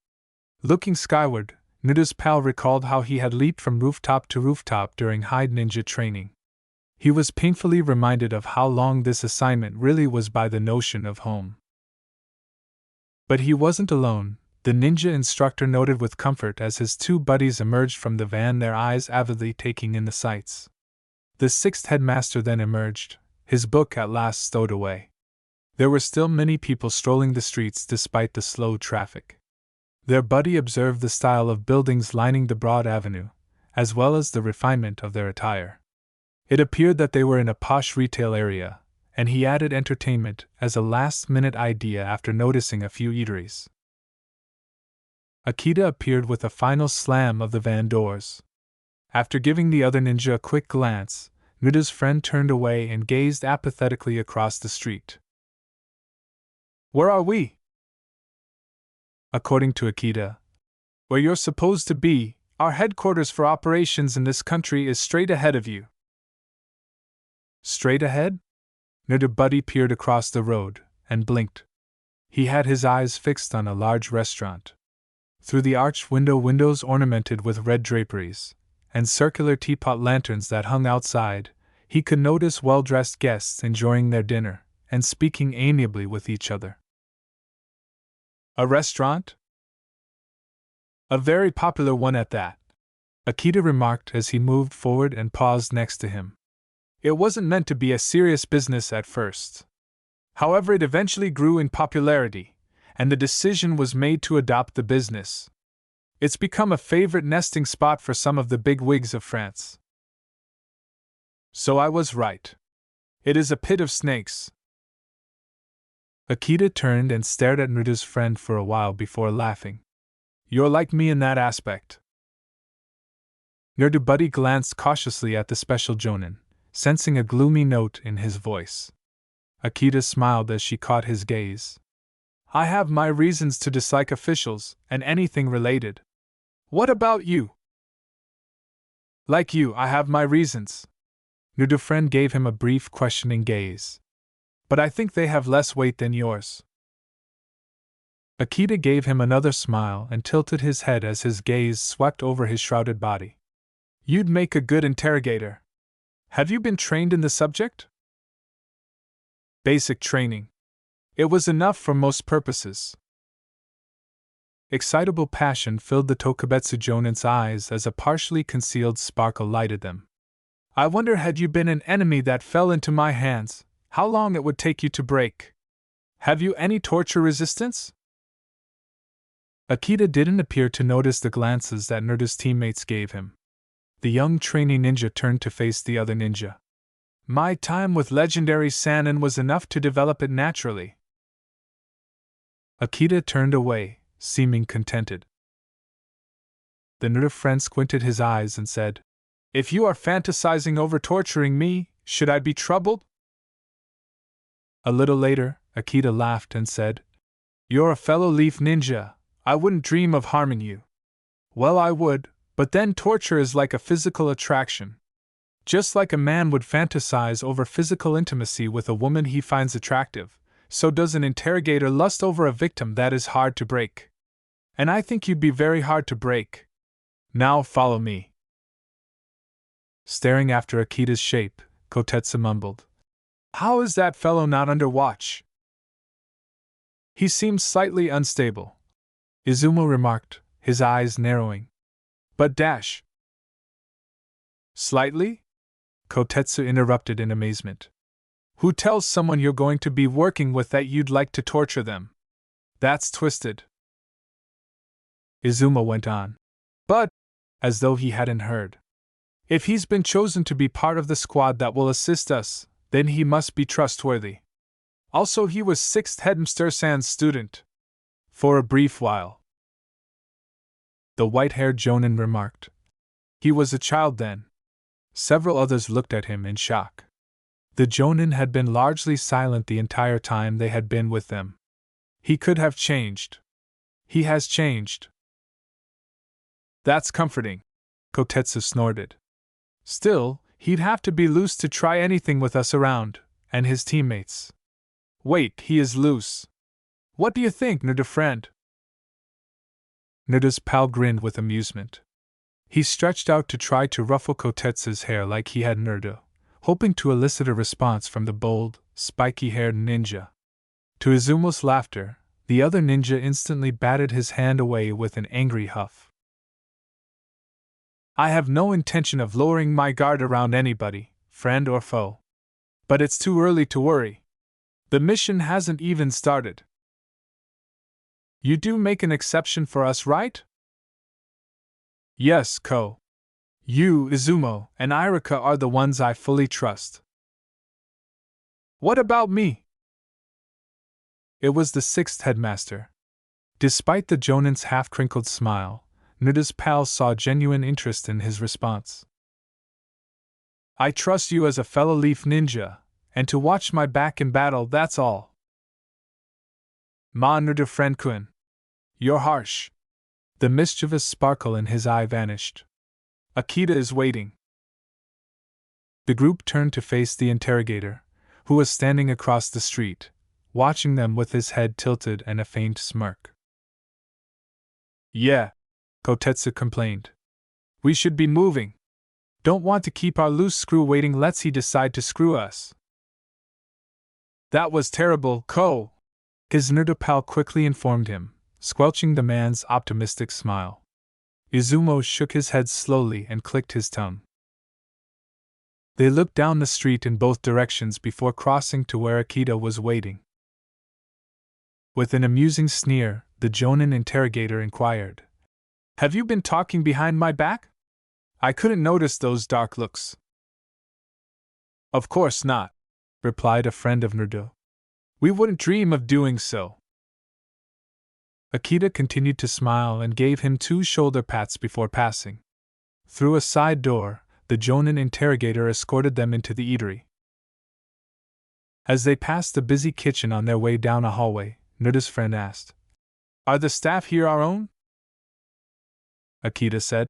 Looking skyward, Naruto's pal recalled how he had leaped from rooftop to rooftop during high ninja training. He was painfully reminded of how long this assignment really was by the notion of home. But he wasn't alone, the ninja instructor noted with comfort as his two buddies emerged from the van, their eyes avidly taking in the sights. The sixth headmaster then emerged, his book at last stowed away. There were still many people strolling the streets despite the slow traffic. Their buddy observed the style of buildings lining the broad avenue, as well as the refinement of their attire. It appeared that they were in a posh retail area, and he added entertainment as a last-minute idea after noticing a few eateries. Akita appeared with a final slam of the van doors. After giving the other ninja a quick glance, Naruto's friend turned away and gazed apathetically across the street. "Where are we?" "According to Akita, where you're supposed to be, our headquarters for operations in this country is straight ahead of you." "Straight ahead?" Naruto Buddy peered across the road and blinked. He had his eyes fixed on a large restaurant. Through the arched windows ornamented with red draperies and circular teapot lanterns that hung outside, he could notice well-dressed guests enjoying their dinner and speaking amiably with each other. "A restaurant?" "A very popular one at that," Akita remarked as he moved forward and paused next to him. "It wasn't meant to be a serious business at first. However, it eventually grew in popularity, and the decision was made to adopt the business. It's become a favorite nesting spot for some of the big wigs of France." "So I was right. It is a pit of snakes." Akita turned and stared at Naruto's friend for a while before laughing. "You're like me in that aspect." Naruto Buddy glanced cautiously at the special jonin, sensing a gloomy note in his voice. Akita smiled as she caught his gaze. "I have my reasons to dislike officials and anything related. What about you?" "Like you, I have my reasons." Naruto's friend gave him a brief questioning gaze. "But I think they have less weight than yours." Akita gave him another smile and tilted his head as his gaze swept over his shrouded body. "You'd make a good interrogator. Have you been trained in the subject?" "Basic training. It was enough for most purposes." Excitable passion filled the Tokubetsu Jonin's eyes as a partially concealed sparkle lighted them. "I wonder, had you been an enemy that fell into my hands, how long it would take you to break? Have you any torture resistance?" Akita didn't appear to notice the glances that Naruto's teammates gave him. The young trainee ninja turned to face the other ninja. My time with legendary Sannin was enough to develop it naturally. Akita turned away, seeming contented. The Naruto friend squinted his eyes and said, If you are fantasizing over torturing me, should I be troubled? A little later, Akita laughed and said, You're a fellow leaf ninja, I wouldn't dream of harming you. Well, I would, but then torture is like a physical attraction. Just like a man would fantasize over physical intimacy with a woman he finds attractive, so does an interrogator lust over a victim that is hard to break. And I think you'd be very hard to break. Now follow me. Staring after Akita's shape, Kotetsu mumbled, How is that fellow not under watch? He seems slightly unstable, Izumo remarked, his eyes narrowing. But dash. Slightly? Kotetsu interrupted in amazement. Who tells someone you're going to be working with that you'd like to torture them? That's twisted. Izumo went on. But, as though he hadn't heard, if he's been chosen to be part of the squad that will assist us, then he must be trustworthy. Also, he was 6th Headmaster-san's student. For a brief while. The white-haired Jonin remarked. He was a child then. Several others looked at him in shock. The Jonin had been largely silent the entire time they had been with them. He could have changed. He has changed. That's comforting, Kotetsu snorted. Still, he'd have to be loose to try anything with us around, and his teammates. Wait, he is loose. What do you think, Naruto friend? Naruto's pal grinned with amusement. He stretched out to try to ruffle Kotetsu's hair like he had Naruto, hoping to elicit a response from the bold, spiky-haired ninja. To Izumo's laughter, the other ninja instantly batted his hand away with an angry huff. I have no intention of lowering my guard around anybody, friend or foe. But it's too early to worry. The mission hasn't even started. You do make an exception for us, right? Yes, Ko. You, Izumo, and Irika are the ones I fully trust. What about me? It was the 6th headmaster. Despite the Jonin's half-crinkled smile, Naruto's pal saw genuine interest in his response. I trust you as a fellow leaf ninja, and to watch my back in battle, that's all. Ma Naruto friend-kun. You're harsh. The mischievous sparkle in his eye vanished. Akita is waiting. The group turned to face the interrogator, who was standing across the street, watching them with his head tilted and a faint smirk. Yeah, Kotetsu complained. We should be moving. Don't want to keep our loose screw waiting lest he decide to screw us. That was terrible, Ko! His Naruto pal quickly informed him, squelching the man's optimistic smile. Izumo shook his head slowly and clicked his tongue. They looked down the street in both directions before crossing to where Akita was waiting. With an amusing sneer, the Jonin interrogator inquired, Have you been talking behind my back? I couldn't notice those dark looks. Of course not, replied a friend of Naruto. We wouldn't dream of doing so. Akita continued to smile and gave him 2 shoulder pats before passing. Through a side door, the Jonin interrogator escorted them into the eatery. As they passed the busy kitchen on their way down a hallway, Naruto's friend asked, Are the staff here our own? Akita said,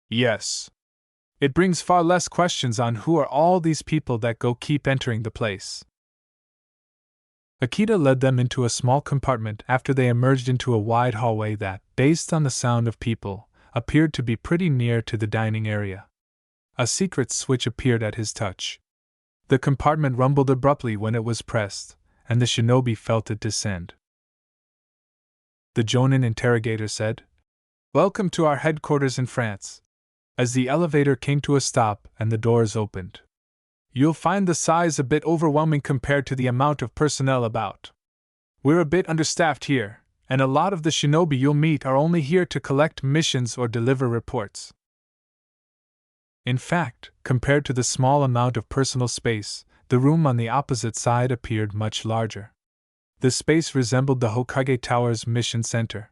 Yes. It brings far less questions on who are all these people that keep entering the place. Akita led them into a small compartment after they emerged into a wide hallway that, based on the sound of people, appeared to be pretty near to the dining area. A secret switch appeared at his touch. The compartment rumbled abruptly when it was pressed, and the shinobi felt it descend. The Jonin interrogator said, Welcome to our headquarters in France. As the elevator came to a stop and the doors opened. You'll find the size a bit overwhelming compared to the amount of personnel about. We're a bit understaffed here, and a lot of the shinobi you'll meet are only here to collect missions or deliver reports. In fact, compared to the small amount of personal space, the room on the opposite side appeared much larger. The space resembled the Hokage Tower's mission center.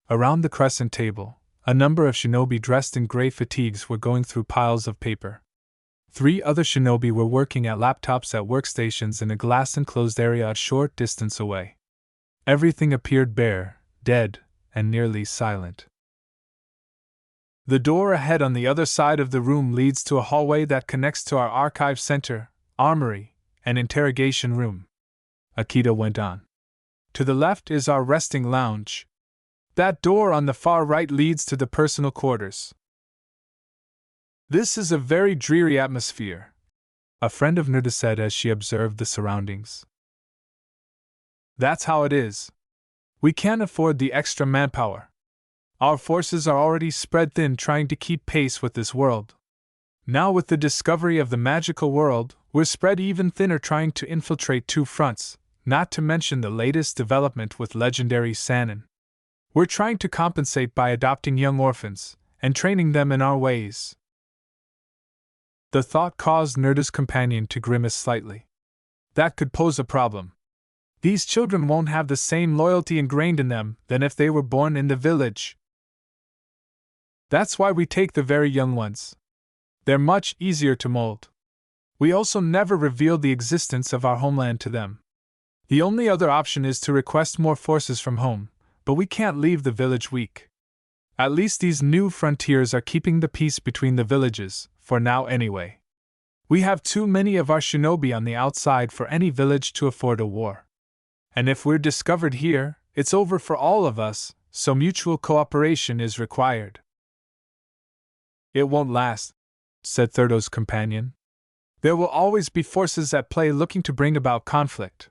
Around the crescent table, a number of shinobi dressed in gray fatigues were going through piles of paper. 3 other shinobi were working at laptops at workstations in a glass-enclosed area a short distance away. Everything appeared bare, dead, and nearly silent. The door ahead on the other side of the room leads to a hallway that connects to our archive center, armory, and interrogation room. Akita went on. To the left is our resting lounge. That door on the far right leads to the personal quarters. This is a very dreary atmosphere, a friend of Naruto said as she observed the surroundings. That's how it is. We can't afford the extra manpower. Our forces are already spread thin trying to keep pace with this world. Now with the discovery of the magical world, we're spread even thinner trying to infiltrate 2 fronts, not to mention the latest development with legendary Sannin. We're trying to compensate by adopting young orphans, and training them in our ways. The thought caused Naruto's companion to grimace slightly. That could pose a problem. These children won't have the same loyalty ingrained in them than if they were born in the village. That's why we take the very young ones. They're much easier to mold. We also never reveal the existence of our homeland to them. The only other option is to request more forces from home, but we can't leave the village weak. At least these new frontiers are keeping the peace between the villages, for now anyway. We have too many of our shinobi on the outside for any village to afford a war. And if we're discovered here, it's over for all of us, so mutual cooperation is required. It won't last, said Thurdo's companion. There will always be forces at play looking to bring about conflict.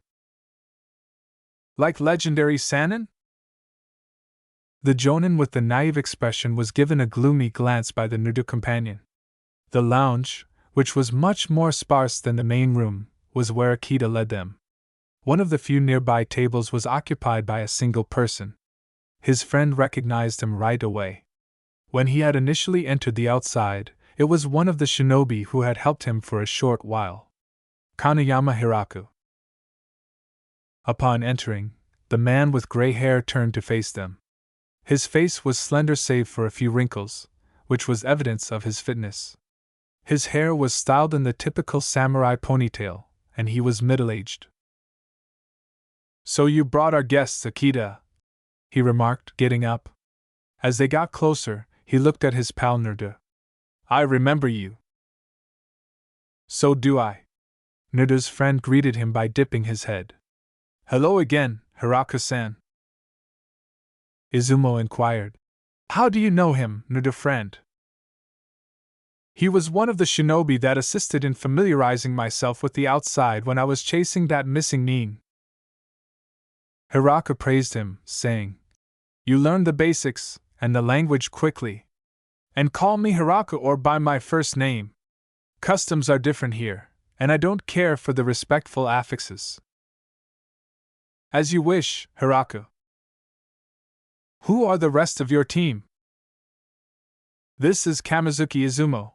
Like legendary Sannin? The Jonin with the naive expression was given a gloomy glance by the Naruto companion. The lounge, which was much more sparse than the main room, was where Akita led them. One of the few nearby tables was occupied by a single person. His friend recognized him right away. When he had initially entered the outside, it was one of the shinobi who had helped him for a short while. Kaneyama Hiraku. Upon entering, the man with gray hair turned to face them. His face was slender save for a few wrinkles, which was evidence of his fitness. His hair was styled in the typical samurai ponytail, and he was middle-aged. So you brought our guests, Akita, he remarked, getting up. As they got closer, he looked at his pal Naruto. I remember you. So do I. Naruto's friend greeted him by dipping his head. Hello again, Hiraku-san. Izumo inquired. How do you know him, Naruto friend? He was one of the shinobi that assisted in familiarizing myself with the outside when I was chasing that missing nin. Hiraku praised him, saying, You learned the basics, and the language quickly. And call me Hiraku or by my first name. Customs are different here, and I don't care for the respectful affixes. As you wish, Hiraku. Who are the rest of your team? This is Kamizuki Izumo,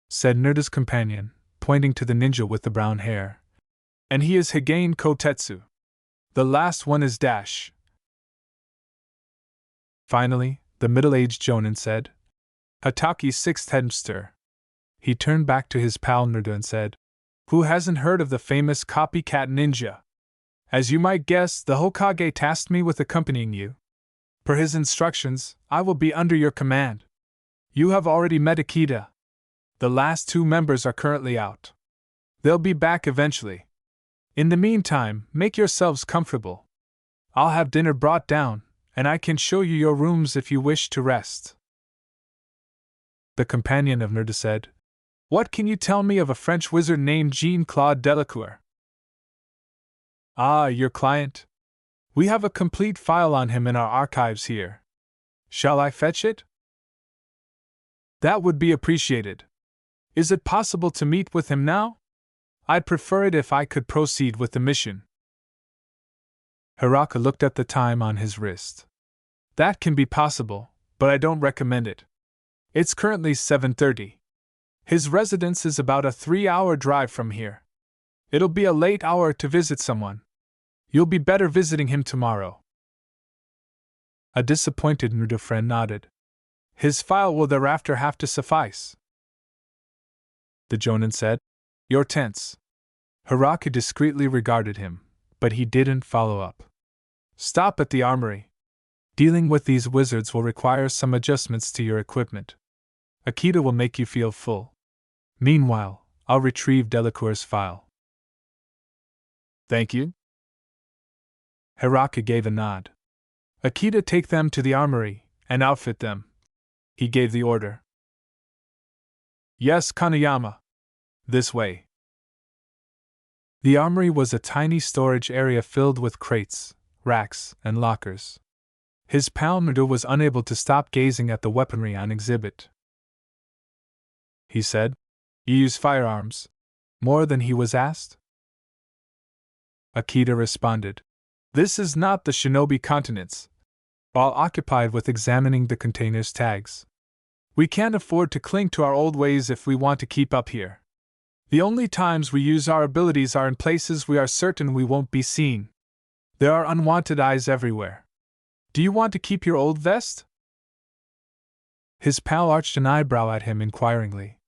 said Naruto's companion, pointing to the ninja with the brown hair. And he is Higain Kotetsu. The last one is Dash. Finally, the middle-aged Jonin said, Hataki's sixth headmaster. He turned back to his pal Naruto and said, Who hasn't heard of the famous copycat ninja? As you might guess, the Hokage tasked me with accompanying you. Per his instructions, I will be under your command. You have already met Akita. The last 2 members are currently out. They'll be back eventually. In the meantime, make yourselves comfortable. I'll have dinner brought down, and I can show you your rooms if you wish to rest. The companion of Naruto said, What can you tell me of a French wizard named Jean-Claude Delacour? Ah, your client? We have a complete file on him in our archives here. Shall I fetch it? That would be appreciated. Is it possible to meet with him now? I'd prefer it if I could proceed with the mission. Hiraka looked at the time on his wrist. That can be possible, but I don't recommend it. It's currently 7:30. His residence is about a 3-hour drive from here. It'll be a late hour to visit someone. You'll be better visiting him tomorrow. A disappointed Naruto friend nodded. His file will thereafter have to suffice. The Jonin said. You're tense. Hiraka discreetly regarded him, but he didn't follow up. Stop at the armory. Dealing with these wizards will require some adjustments to your equipment. Akita will make you feel full. Meanwhile, I'll retrieve Delacour's file. Thank you. Hiraka gave a nod. Akita, take them to the armory and outfit them. He gave the order. Yes, Kanayama. This way. The armory was a tiny storage area filled with crates, racks, and lockers. His pal Naruto was unable to stop gazing at the weaponry on exhibit. He said, You use firearms? More than he was asked? Akita responded, This is not the shinobi continents. While occupied with examining the container's tags. We can't afford to cling to our old ways if we want to keep up here. The only times we use our abilities are in places we are certain we won't be seen. There are unwanted eyes everywhere. Do you want to keep your old vest? His pal arched an eyebrow at him inquiringly.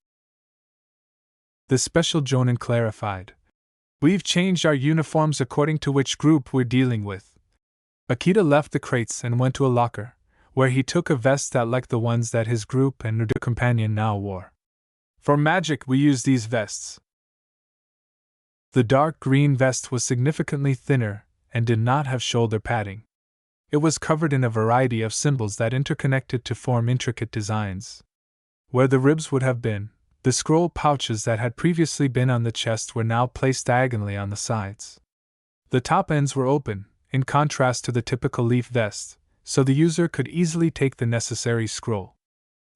The special Jonin clarified. We've changed our uniforms according to which group we're dealing with. Akita left the crates and went to a locker, where he took a vest that like the ones that his group and Naruto companion now wore. For magic, we use these vests. The dark green vest was significantly thinner and did not have shoulder padding. It was covered in a variety of symbols that interconnected to form intricate designs. Where the ribs would have been, the scroll pouches that had previously been on the chest were now placed diagonally on the sides. The top ends were open, in contrast to the typical leaf vest, so the user could easily take the necessary scroll.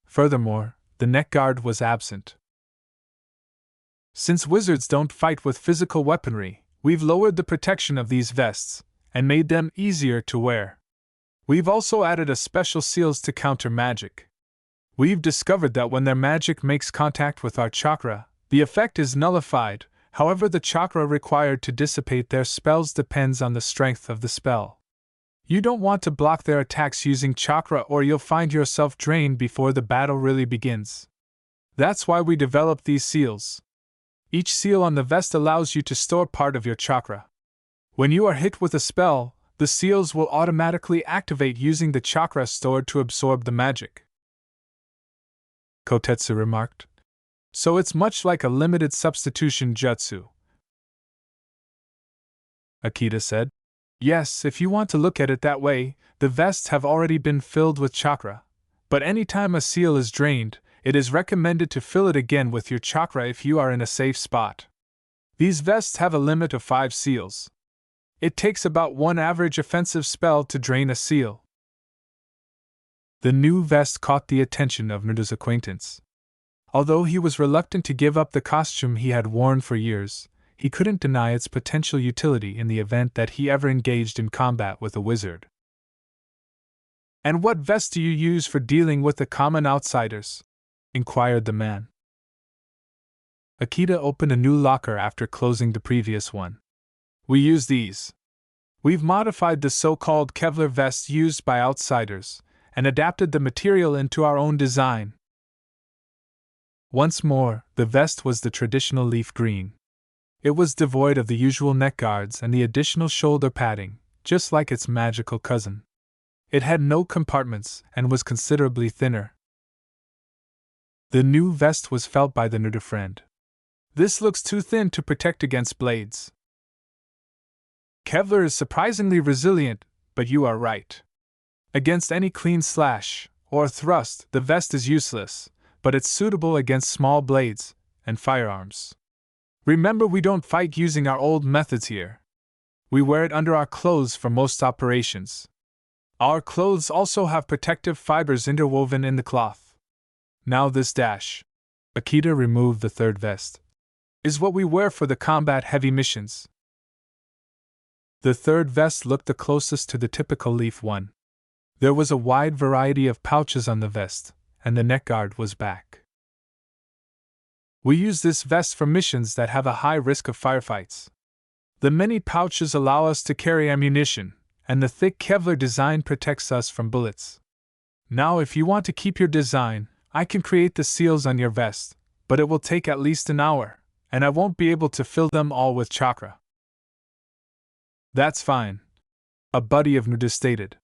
Furthermore, the neck guard was absent. Since wizards don't fight with physical weaponry, we've lowered the protection of these vests and made them easier to wear. We've also added a special seals to counter magic. We've discovered that when their magic makes contact with our chakra, the effect is nullified. However, the chakra required to dissipate their spells depends on the strength of the spell. You don't want to block their attacks using chakra or you'll find yourself drained before the battle really begins. That's why we developed these seals. Each seal on the vest allows you to store part of your chakra. When you are hit with a spell, the seals will automatically activate using the chakra stored to absorb the magic. Kotetsu remarked. So it's much like a limited substitution jutsu. Akita said. Yes, if you want to look at it that way, the vests have already been filled with chakra. But anytime a seal is drained, it is recommended to fill it again with your chakra if you are in a safe spot. These vests have a limit of 5 seals. It takes about 1 average offensive spell to drain a seal. The new vest caught the attention of Naruto's acquaintance. Although he was reluctant to give up the costume he had worn for years, he couldn't deny its potential utility in the event that he ever engaged in combat with a wizard. And what vest do you use for dealing with the common outsiders? Inquired the man. Akita opened a new locker after closing the previous one. We use these. We've modified the so-called Kevlar vests used by outsiders, and adapted the material into our own design. Once more, the vest was the traditional leaf green. It was devoid of the usual neck guards and the additional shoulder padding, just like its magical cousin. It had no compartments and was considerably thinner. The new vest was felt by the Naruto friend. This looks too thin to protect against blades. Kevlar is surprisingly resilient, but you are right. Against any clean slash or thrust, the vest is useless, but it's suitable against small blades and firearms. Remember, we don't fight using our old methods here. We wear it under our clothes for most operations. Our clothes also have protective fibers interwoven in the cloth. Now this dash, Akita removed the third vest, is what we wear for the combat-heavy missions. The third vest looked the closest to the typical leaf one. There was a wide variety of pouches on the vest, and the neckguard was back. We use this vest for missions that have a high risk of firefights. The many pouches allow us to carry ammunition, and the thick Kevlar design protects us from bullets. Now, if you want to keep your design, I can create the seals on your vest, but it will take at least an hour, and I won't be able to fill them all with chakra. That's fine, a buddy of Naruto stated.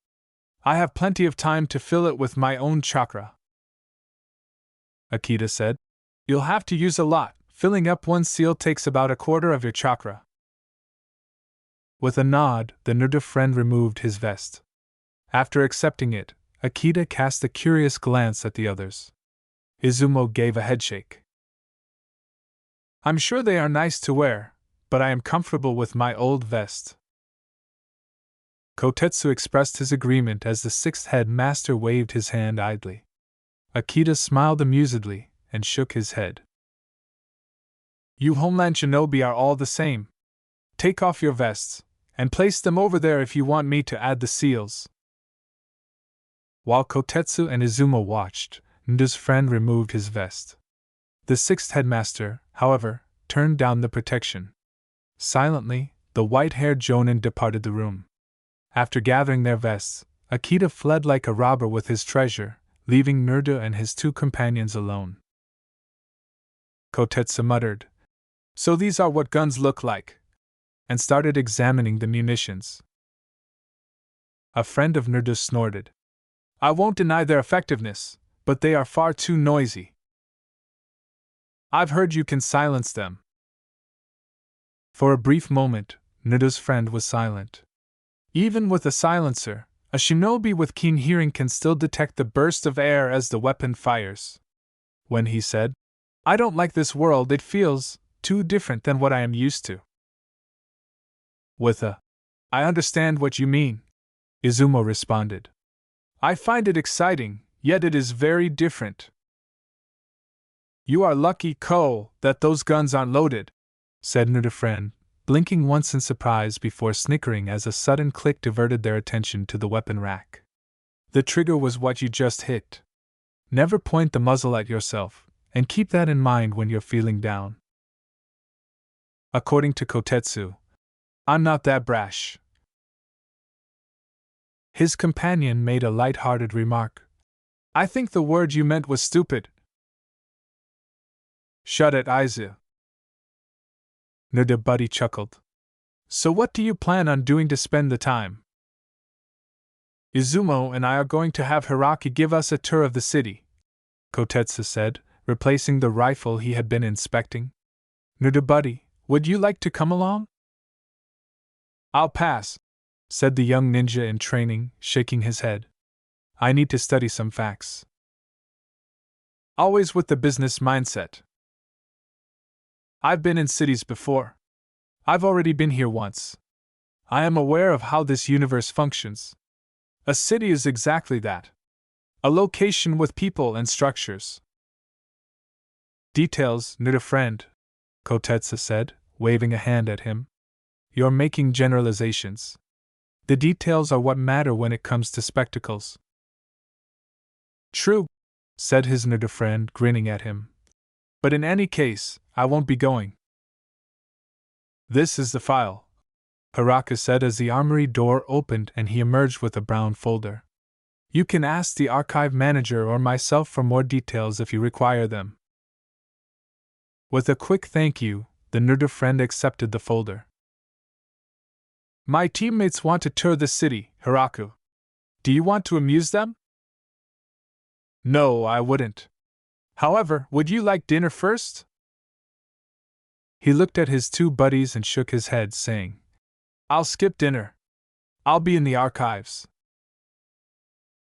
I have plenty of time to fill it with my own chakra. Akita said. You'll have to use a lot. Filling up one seal takes about a quarter of your chakra. With a nod, the Naruto friend removed his vest. After accepting it, Akita cast a curious glance at the others. Izumo gave a headshake. I'm sure they are nice to wear, but I am comfortable with my old vest. Kotetsu expressed his agreement as the sixth headmaster waved his hand idly. Akita smiled amusedly and shook his head. You Homeland Shinobi are all the same. Take off your vests, and place them over there if you want me to add the seals. While Kotetsu and Izumo watched, Naruto's friend removed his vest. The sixth headmaster, however, turned down the protection. Silently, the white-haired jonin departed the room. After gathering their vests, Akita fled like a robber with his treasure, leaving Naruto and his two companions alone. Kotetsu muttered, So these are what guns look like, and started examining the munitions. A friend of Naruto snorted. I won't deny their effectiveness, but they are far too noisy. I've heard you can silence them. For a brief moment, Naruto's friend was silent. Even with a silencer, a shinobi with keen hearing can still detect the burst of air as the weapon fires. When he said, I don't like this world, it feels too different than what I am used to. With a, I understand what you mean, Izumo responded. I find it exciting, yet it is very different. You are lucky, Ko, that those guns aren't loaded, said Naruto's friend, blinking once in surprise before snickering as a sudden click diverted their attention to the weapon rack. The trigger was what you just hit. Never point the muzzle at yourself, and keep that in mind when you're feeling down. According to Kotetsu, I'm not that brash. His companion made a light-hearted remark. I think the word you meant was stupid. Shut it, Aizu. Naruto Buddy chuckled. So what do you plan on doing to spend the time? Izumo and I are going to have Hiraki give us a tour of the city, Kotetsu said, replacing the rifle he had been inspecting. Naruto Buddy, would you like to come along? I'll pass, said the young ninja in training, shaking his head. I need to study some facts. Always with the business mindset. I've been in cities before. I've already been here once. I am aware of how this universe functions. A city is exactly that. A location with people and structures. Details, Naruto friend, Kotetsu said, waving a hand at him. You're making generalizations. The details are what matter when it comes to spectacles. True, said his Naruto friend, grinning at him. But in any case, I won't be going. This is the file, Hiraka said as the armory door opened and he emerged with a brown folder. You can ask the archive manager or myself for more details if you require them. With a quick thank you, the Naruto friend accepted the folder. My teammates want to tour the city, Hiraku. Do you want to amuse them? No, I wouldn't. However, would you like dinner first? He looked at his two buddies and shook his head, saying, I'll skip dinner. I'll be in the archives.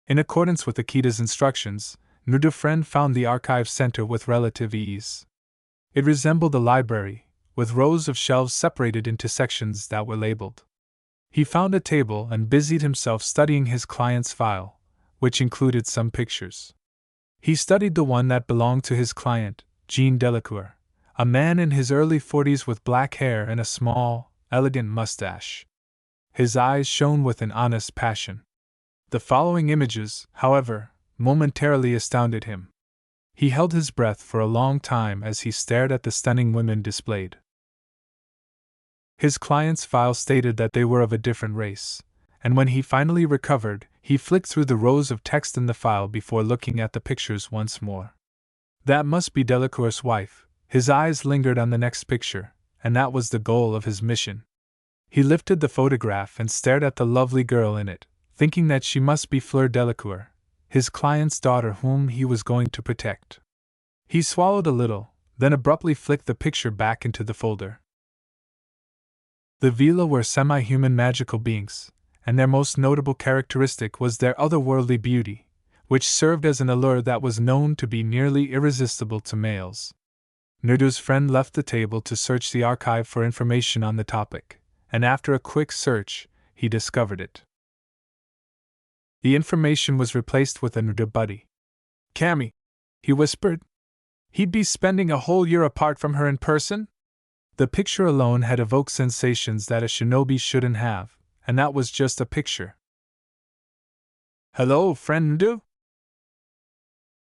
In accordance with Akita's instructions, Naruto friend found the archive center with relative ease. It resembled a library, with rows of shelves separated into sections that were labeled. He found a table and busied himself studying his client's file, which included some pictures. He studied the one that belonged to his client, Jean Delacour, a man in his early 40s with black hair and a small, elegant mustache. His eyes shone with an honest passion. The following images, however, momentarily astounded him. He held his breath for a long time as he stared at the stunning women displayed. His client's file stated that they were of a different race, and when he finally recovered, he flicked through the rows of text in the file before looking at the pictures once more. That must be Delacour's wife. His eyes lingered on the next picture, and that was the goal of his mission. He lifted the photograph and stared at the lovely girl in it, thinking that she must be Fleur Delacour, his client's daughter whom he was going to protect. He swallowed a little, then abruptly flicked the picture back into the folder. The Vila were semi-human magical beings, and their most notable characteristic was their otherworldly beauty, which served as an allure that was known to be nearly irresistible to males. Naruto's friend left the table to search the archive for information on the topic, and after a quick search, he discovered it. The information was replaced with a Naruto buddy. Cammy, he whispered. He'd be spending a whole year apart from her in person? The picture alone had evoked sensations that a shinobi shouldn't have, and that was just a picture. Hello, friend Naruto?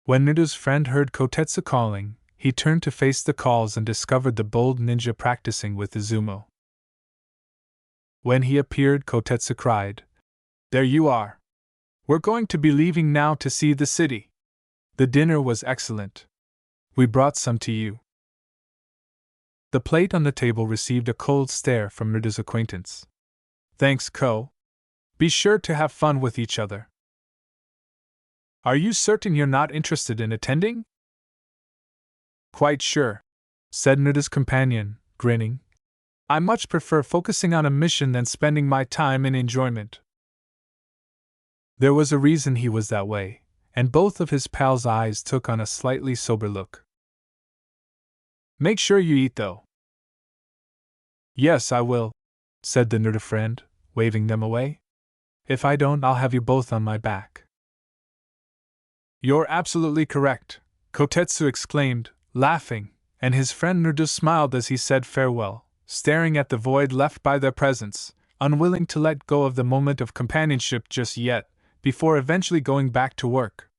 When Naruto's friend heard Kotetsu calling, he turned to face the calls and discovered the bold ninja practicing with Izumo. When he appeared, Kotetsu cried, "There you are! We're going to be leaving now to see the city. The dinner was excellent. We brought some to you." The plate on the table received a cold stare from Naruto's acquaintance. "Thanks, Ko. Be sure to have fun with each other." "Are you certain you're not interested in attending?" "Quite sure," said Naruto's companion, grinning. "I much prefer focusing on a mission than spending my time in enjoyment." There was a reason he was that way, and both of his pals' eyes took on a slightly sober look. "Make sure you eat, though." "Yes, I will," said the Naruto friend, waving them away. "If I don't, I'll have you both on my back." "You're absolutely correct," Kotetsu exclaimed, laughing, and his friend Naruto smiled as he said farewell, staring at the void left by their presence, unwilling to let go of the moment of companionship just yet, before eventually going back to work.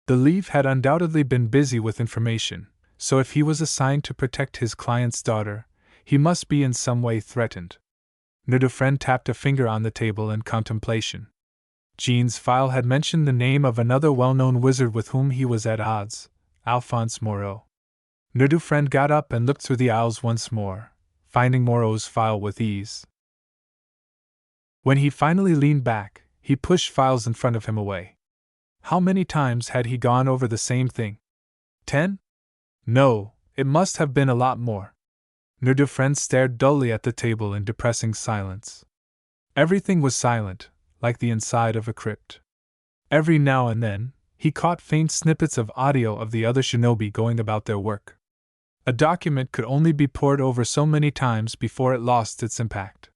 The leave had undoubtedly been busy with information, so if he was assigned to protect his client's daughter, he must be in some way threatened. Naruto's friend tapped a finger on the table in contemplation. Jean's file had mentioned the name of another well-known wizard with whom he was at odds, Alphonse Moreau. Naruto's friend got up and looked through the aisles once more, finding Moreau's file with ease. When he finally leaned back, he pushed files in front of him away. How many times had he gone over the same thing? 10? No, it must have been a lot more. Naruto's friend stared dully at the table in depressing silence. Everything was silent, like the inside of a crypt. Every now and then, he caught faint snippets of audio of the other shinobi going about their work. A document could only be pored over so many times before it lost its impact.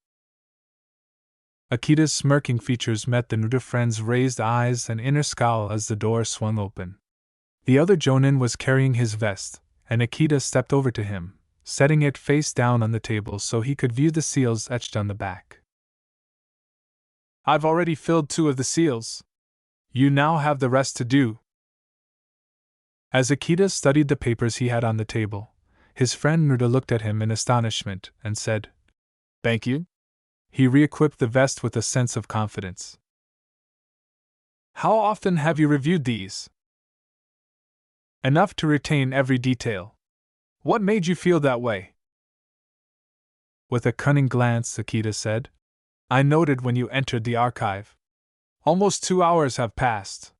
Akita's smirking features met the Naruto friend's raised eyes and inner scowl as the door swung open. The other Jonin was carrying his vest, and Akita stepped over to him, setting it face down on the table so he could view the seals etched on the back. "I've already filled 2 of the seals. You now have the rest to do." As Akita studied the papers he had on the table, his friend Naruto looked at him in astonishment and said, "Thank you." He re-equipped the vest with a sense of confidence. "How often have you reviewed these?" "Enough to retain every detail." "What made you feel that way?" With a cunning glance, Akita said, "I noted when you entered the archive. Almost 2 hours have passed.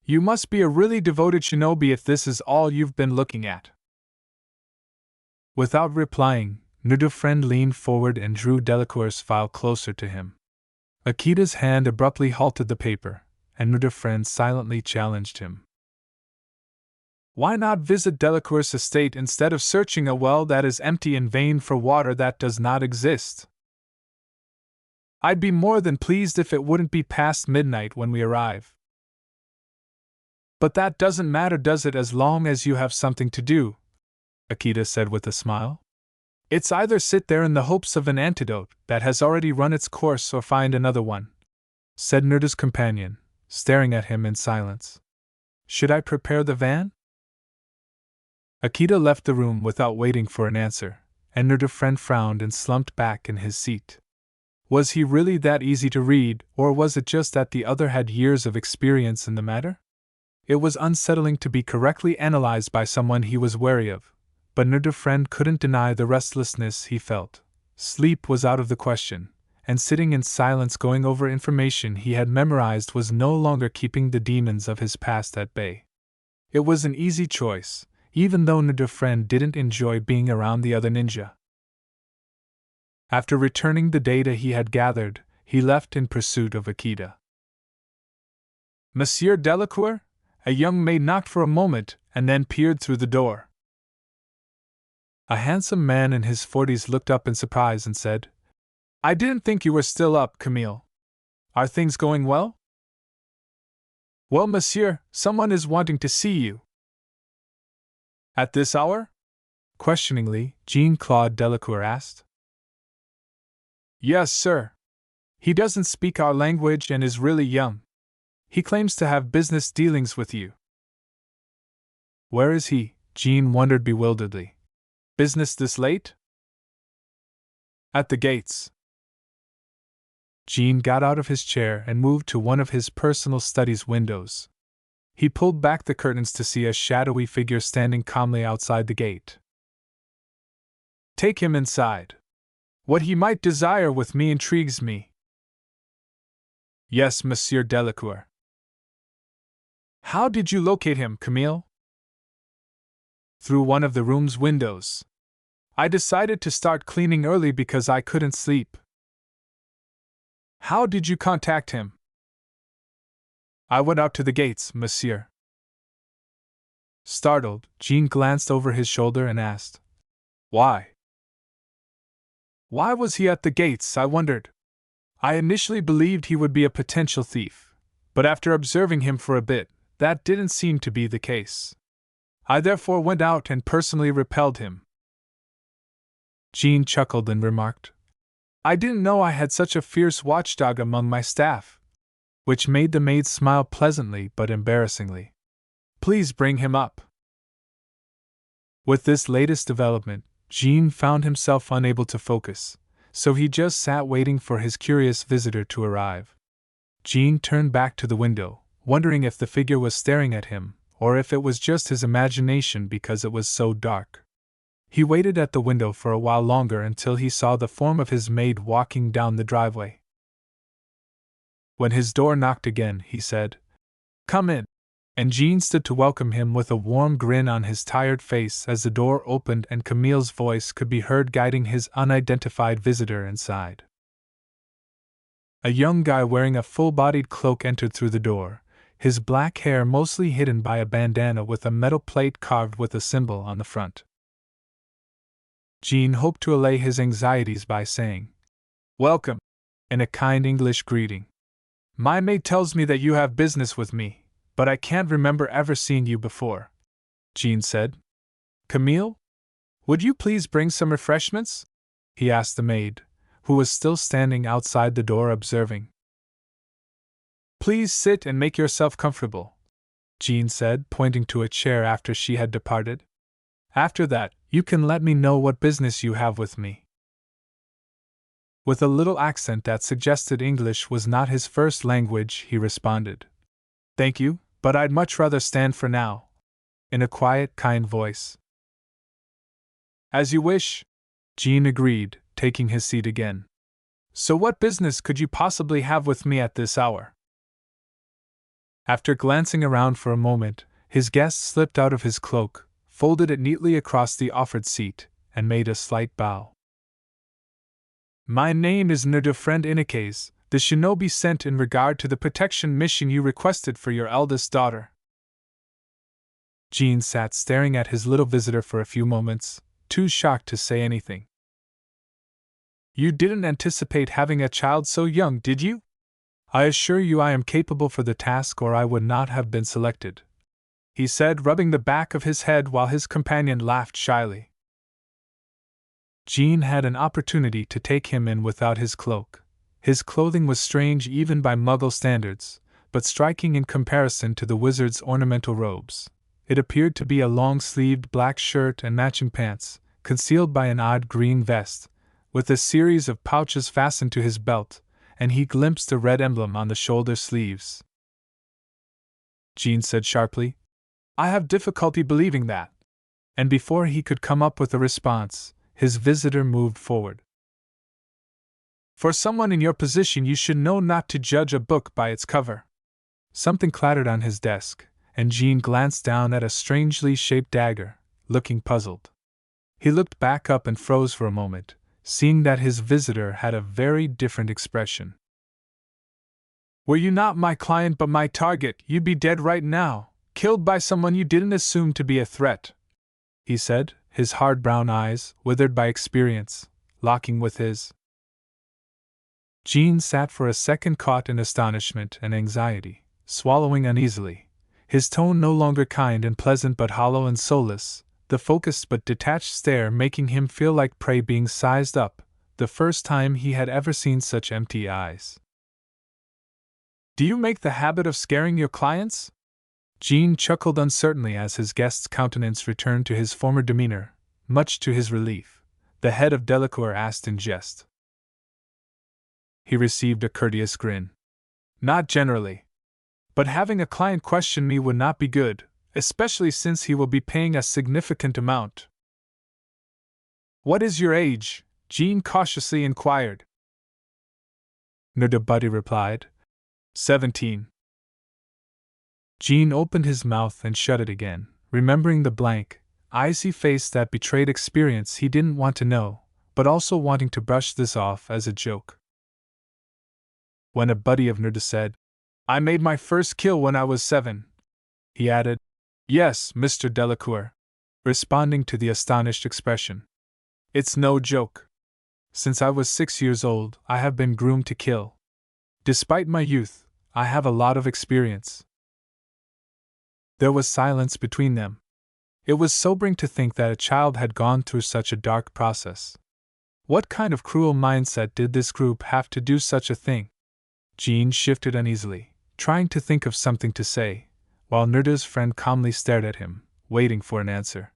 You must be a really devoted shinobi if this is all you've been looking at." Without replying, Naruto's friend leaned forward and drew Delacour's file closer to him. Akita's hand abruptly halted the paper, and Naruto's friend silently challenged him. "Why not visit Delacour's estate instead of searching a well that is empty in vain for water that does not exist? I'd be more than pleased if it wouldn't be past midnight when we arrive." "But that doesn't matter, does it, as long as you have something to do?" Akita said with a smile. It's either sit there in the hopes of an antidote that has already run its course or find another one, said Nerda's companion, staring at him in silence. Should I prepare the van? Akita left the room without waiting for an answer, and Nerda's friend frowned and slumped back in his seat. Was he really that easy to read, or was it just that the other had years of experience in the matter? It was unsettling to be correctly analyzed by someone he was wary of, but Nerda's friend couldn't deny the restlessness he felt. Sleep was out of the question, and sitting in silence going over information he had memorized was no longer keeping the demons of his past at bay. It was an easy choice, even though Nerda's friend didn't enjoy being around the other ninja. After returning the data he had gathered, he left in pursuit of Akita. Monsieur Delacour? A young maid knocked for a moment and then peered through the door. A handsome man in his 40s looked up in surprise and said, I didn't think you were still up, Camille. Are things going well? Well, monsieur, someone is wanting to see you. At this hour? Questioningly, Jean-Claude Delacour asked. Yes, sir. He doesn't speak our language and is really young. He claims to have business dealings with you. Where is he? Jean wondered bewilderedly. Business this late? At the gates. Jean got out of his chair and moved to one of his personal study's windows. He pulled back the curtains to see a shadowy figure standing calmly outside the gate. Take him inside. What he might desire with me intrigues me. Yes, Monsieur Delacour. How did you locate him, Camille? Through one of the room's windows. I decided to start cleaning early because I couldn't sleep. How did you contact him? I went out to the gates, monsieur. Startled, Jean glanced over his shoulder and asked, Why? Why was he at the gates, I wondered. I initially believed he would be a potential thief, but after observing him for a bit, that didn't seem to be the case. I therefore went out and personally repelled him. Jean chuckled and remarked, I didn't know I had such a fierce watchdog among my staff, which made the maid smile pleasantly but embarrassingly. Please bring him up. With this latest development, Jean found himself unable to focus, so he just sat waiting for his curious visitor to arrive. Jean turned back to the window, wondering if the figure was staring at him, or if it was just his imagination because it was so dark. He waited at the window for a while longer until he saw the form of his maid walking down the driveway. When his door knocked again, he said, Come in, and Jean stood to welcome him with a warm grin on his tired face as the door opened and Camille's voice could be heard guiding his unidentified visitor inside. A young guy wearing a full-bodied cloak entered through the door, his black hair mostly hidden by a bandana with a metal plate carved with a symbol on the front. Jean hoped to allay his anxieties by saying, Welcome, in a kind English greeting. My maid tells me that you have business with me, but I can't remember ever seeing you before, Jean said. Camille? Would you please bring some refreshments? He asked the maid, who was still standing outside the door observing. Please sit and make yourself comfortable, Jean said, pointing to a chair after she had departed. After that, you can let me know what business you have with me. With a little accent that suggested English was not his first language, he responded, Thank you, but I'd much rather stand for now, in a quiet, kind voice. As you wish, Jean agreed, taking his seat again. So what business could you possibly have with me at this hour? After glancing around for a moment, his guest slipped out of his cloak, folded it neatly across the offered seat, and made a slight bow. My name is Friend Inikes, the shinobi sent in regard to the protection mission you requested for your eldest daughter. Jean sat staring at his little visitor for a few moments, too shocked to say anything. You didn't anticipate having a child so young, did you? I assure you I am capable for the task or I would not have been selected, he said, rubbing the back of his head while his companion laughed shyly. Jean had an opportunity to take him in without his cloak. His clothing was strange even by Muggle standards, but striking in comparison to the wizard's ornamental robes. It appeared to be a long-sleeved black shirt and matching pants, concealed by an odd green vest, with a series of pouches fastened to his belt, and he glimpsed a red emblem on the shoulder sleeves. Jean said sharply, "I have difficulty believing that." And before he could come up with a response, his visitor moved forward. "For someone in your position, you should know not to judge a book by its cover." Something clattered on his desk, and Jean glanced down at a strangely shaped dagger, looking puzzled. He looked back up and froze for a moment, seeing that his visitor had a very different expression. "Were you not my client but my target, you'd be dead right now, killed by someone you didn't assume to be a threat," he said, his hard brown eyes, withered by experience, locking with his. Jean sat for a second caught in astonishment and anxiety, swallowing uneasily, his tone no longer kind and pleasant but hollow and soulless, the focused but detached stare making him feel like prey being sized up, the first time he had ever seen such empty eyes. "Do you make the habit of scaring your clients?" Jean chuckled uncertainly as his guest's countenance returned to his former demeanor. Much to his relief, the head of Delacour asked in jest. He received a courteous grin. "Not generally. But having a client question me would not be good, especially since he will be paying a significant amount." "What is your age?" Jean cautiously inquired. Nerdabuddy replied, 17. Jean opened his mouth and shut it again, remembering the blank, icy face that betrayed experience he didn't want to know, but also wanting to brush this off as a joke. When a buddy of Nerda said, "I made my first kill when I was 7," he added, "Yes, Mr. Delacour," responding to the astonished expression. "It's no joke. Since I was 6 years old, I have been groomed to kill. Despite my youth, I have a lot of experience." There was silence between them. It was sobering to think that a child had gone through such a dark process. What kind of cruel mindset did this group have to do such a thing? Jean shifted uneasily, trying to think of something to say, while Nerda's friend calmly stared at him, waiting for an answer.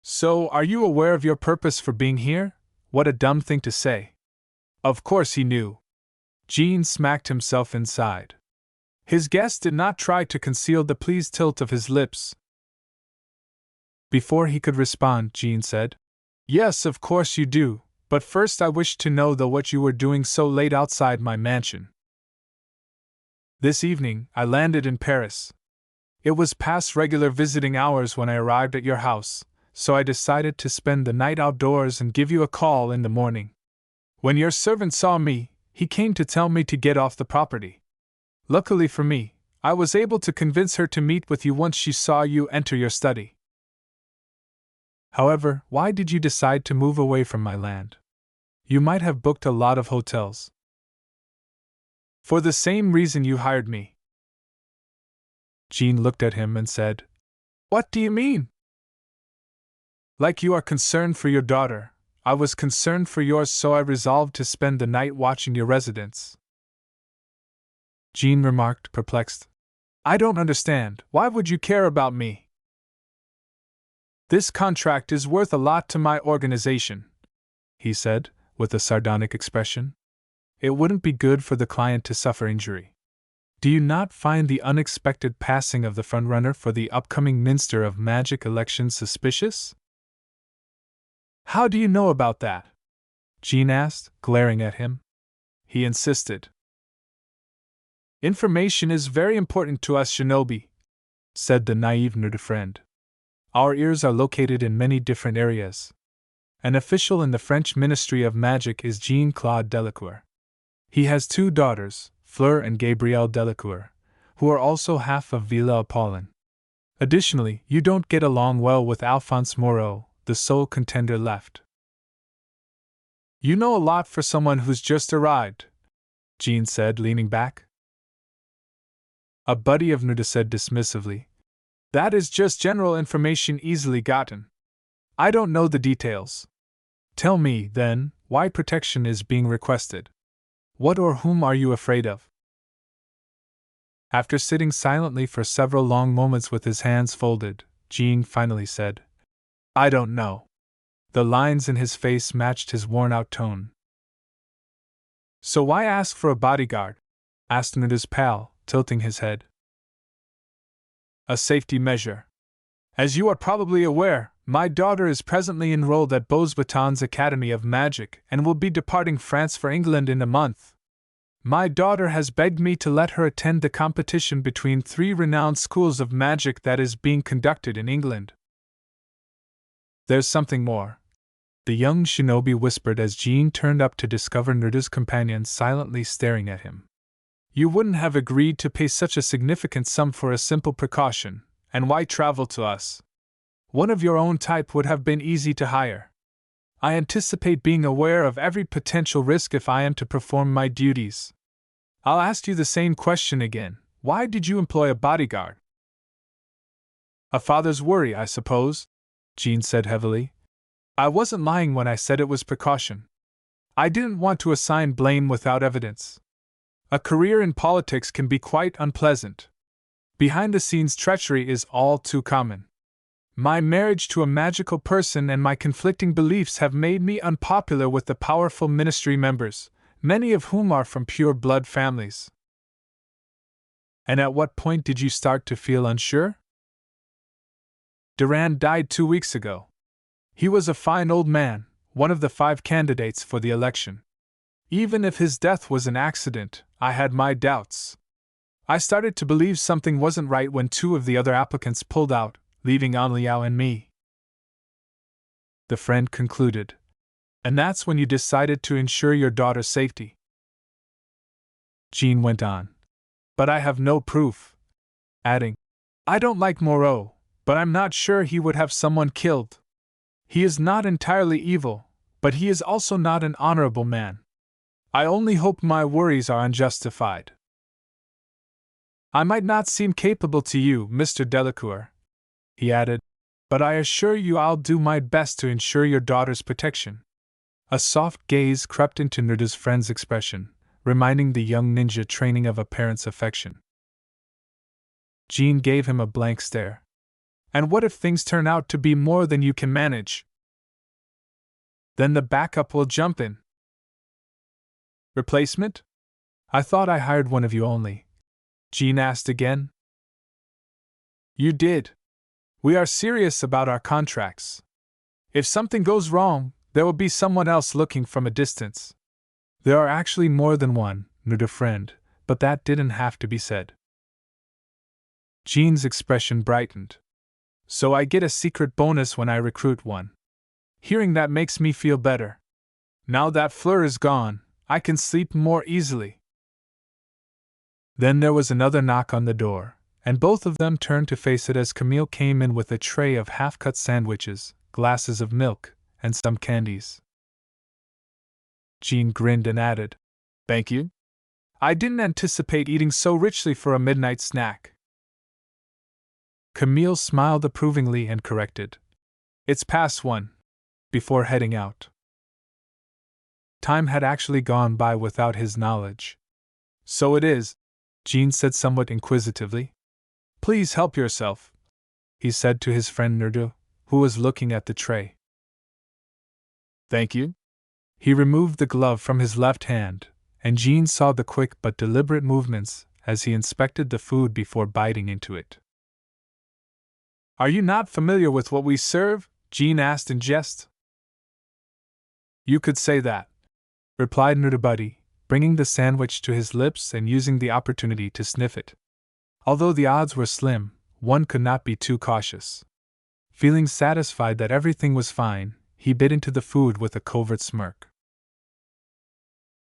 "So, are you aware of your purpose for being here?" What a dumb thing to say. Of course he knew. Jean smacked himself inside. His guest did not try to conceal the pleased tilt of his lips. Before he could respond, Jean said, "Yes, of course you do, but first I wish to know what you were doing so late outside my mansion." "This evening, I landed in Paris. It was past regular visiting hours when I arrived at your house, so I decided to spend the night outdoors and give you a call in the morning. When your servant saw me, he came to tell me to get off the property. Luckily for me, I was able to convince her to meet with you once she saw you enter your study. However, why did you decide to move away from my land? You might have booked a lot of hotels." "For the same reason you hired me." Jean looked at him and said, "What do you mean?" "Like you are concerned for your daughter, I was concerned for yours, so I resolved to spend the night watching your residence." Jean remarked, perplexed, "I don't understand. Why would you care about me?" "This contract is worth a lot to my organization," he said, with a sardonic expression. "It wouldn't be good for the client to suffer injury. Do you not find the unexpected passing of the frontrunner for the upcoming Minister of Magic election suspicious?" "How do you know about that?" Jean asked, glaring at him. He insisted. "Information is very important to us shinobi," said the naive nerd friend. "Our ears are located in many different areas. An official in the French Ministry of Magic is Jean-Claude Delacour. He has 2 daughters, Fleur and Gabrielle Delacour, who are also half of Villa Apollon. Additionally, you don't get along well with Alphonse Moreau, the sole contender left." "You know a lot for someone who's just arrived," Jean said, leaning back. A buddy of Nerda said dismissively, "That is just general information easily gotten. I don't know the details. Tell me, then, why protection is being requested. What or whom are you afraid of? After sitting silently for several long moments with his hands folded, Jean finally said, I don't know. The lines in his face matched his worn-out tone. So why ask for a bodyguard? Asked Nuda's pal, tilting his head. A safety measure. As you are probably aware, my daughter is presently enrolled at Beauxbatons Academy of Magic and will be departing France for England in a month. My daughter has begged me to let her attend the competition between 3 renowned schools of magic that is being conducted in England. There's something more, the young shinobi whispered as Jean turned up to discover Nuda's companion silently staring at him. You wouldn't have agreed to pay such a significant sum for a simple precaution, and why travel to us? One of your own type would have been easy to hire. I anticipate being aware of every potential risk if I am to perform my duties. I'll ask you the same question again. Why did you employ a bodyguard? A father's worry, I suppose, Jean said heavily. I wasn't lying when I said it was precaution. I didn't want to assign blame without evidence. A career in politics can be quite unpleasant. Behind-the-scenes treachery is all too common. My marriage to a magical person and my conflicting beliefs have made me unpopular with the powerful ministry members, many of whom are from pure-blood families. And at what point did you start to feel unsure? Durand died 2 weeks ago. He was a fine old man, one of the 5 candidates for the election. Even if his death was an accident, I had my doubts. I started to believe something wasn't right when 2 of the other applicants pulled out, leaving Anliao and me. The friend concluded. And that's when you decided to ensure your daughter's safety. Jean went on. But I have no proof. Adding, I don't like Moreau, but I'm not sure he would have someone killed. He is not entirely evil, but he is also not an honorable man. I only hope my worries are unjustified. I might not seem capable to you, Mr. Delacour, he added, but I assure you I'll do my best to ensure your daughter's protection. A soft gaze crept into Nuda's friend's expression, reminding the young ninja training of a parent's affection. Jean gave him a blank stare. And what if things turn out to be more than you can manage? Then the backup will jump in. Replacement? I thought I hired one of you only. Jean asked again. You did. We are serious about our contracts. If something goes wrong, there will be someone else looking from a distance. There are actually more than one, Nuda friend, but that didn't have to be said. Jean's expression brightened. So I get a secret bonus when I recruit one. Hearing that makes me feel better. Now that Fleur is gone, I can sleep more easily. Then there was another knock on the door, and both of them turned to face it as Camille came in with a tray of half-cut sandwiches, glasses of milk, and some candies. Jean grinned and added, Thank you. I didn't anticipate eating so richly for a midnight snack. Camille smiled approvingly and corrected, It's past 1, before heading out. Time had actually gone by without his knowledge. So it is, Jean said somewhat inquisitively. Please help yourself, he said to his friend Nerdu, who was looking at the tray. Thank you. He removed the glove from his left hand, and Jean saw the quick but deliberate movements as he inspected the food before biting into it. Are you not familiar with what we serve? Jean asked in jest. You could say that, replied Nudabuddy, bringing the sandwich to his lips and using the opportunity to sniff it. Although the odds were slim, one could not be too cautious. Feeling satisfied that everything was fine, he bit into the food with a covert smirk.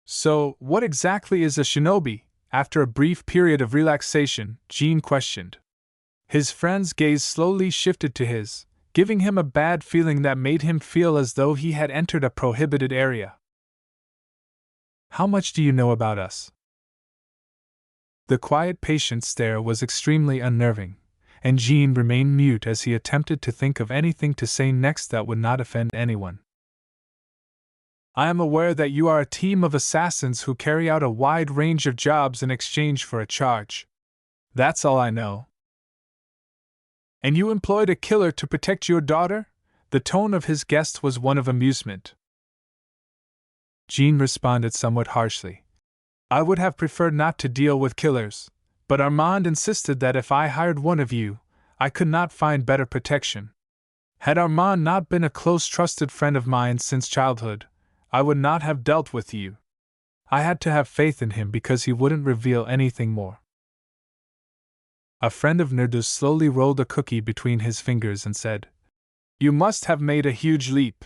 So, what exactly is a shinobi? After a brief period of relaxation, Jean questioned. His friend's gaze slowly shifted to his, giving him a bad feeling that made him feel as though he had entered a prohibited area. How much do you know about us? The quiet, patient stare was extremely unnerving, and Jean remained mute as he attempted to think of anything to say next that would not offend anyone. I am aware that you are a team of assassins who carry out a wide range of jobs in exchange for a charge. That's all I know. And you employed a killer to protect your daughter? The tone of his guest was one of amusement. Jean responded somewhat harshly. I would have preferred not to deal with killers, but Armand insisted that if I hired one of you, I could not find better protection. Had Armand not been a close trusted friend of mine since childhood, I would not have dealt with you. I had to have faith in him because he wouldn't reveal anything more. A friend of Naruto's slowly rolled a cookie between his fingers and said, You must have made a huge leap.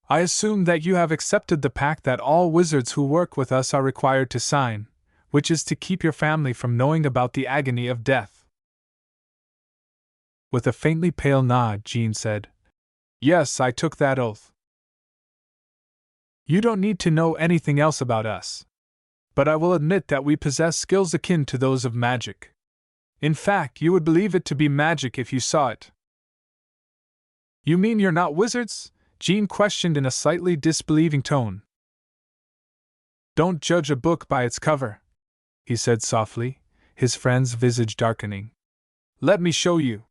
I assume that you have accepted the pact that all wizards who work with us are required to sign, which is to keep your family from knowing about the agony of death. With a faintly pale nod, Jean said, Yes, I took that oath. You don't need to know anything else about us. But I will admit that we possess skills akin to those of magic. In fact, you would believe it to be magic if you saw it. You mean you're not wizards? Jean questioned in a slightly disbelieving tone. Don't judge a book by its cover, he said softly, his friend's visage darkening. Let me show you.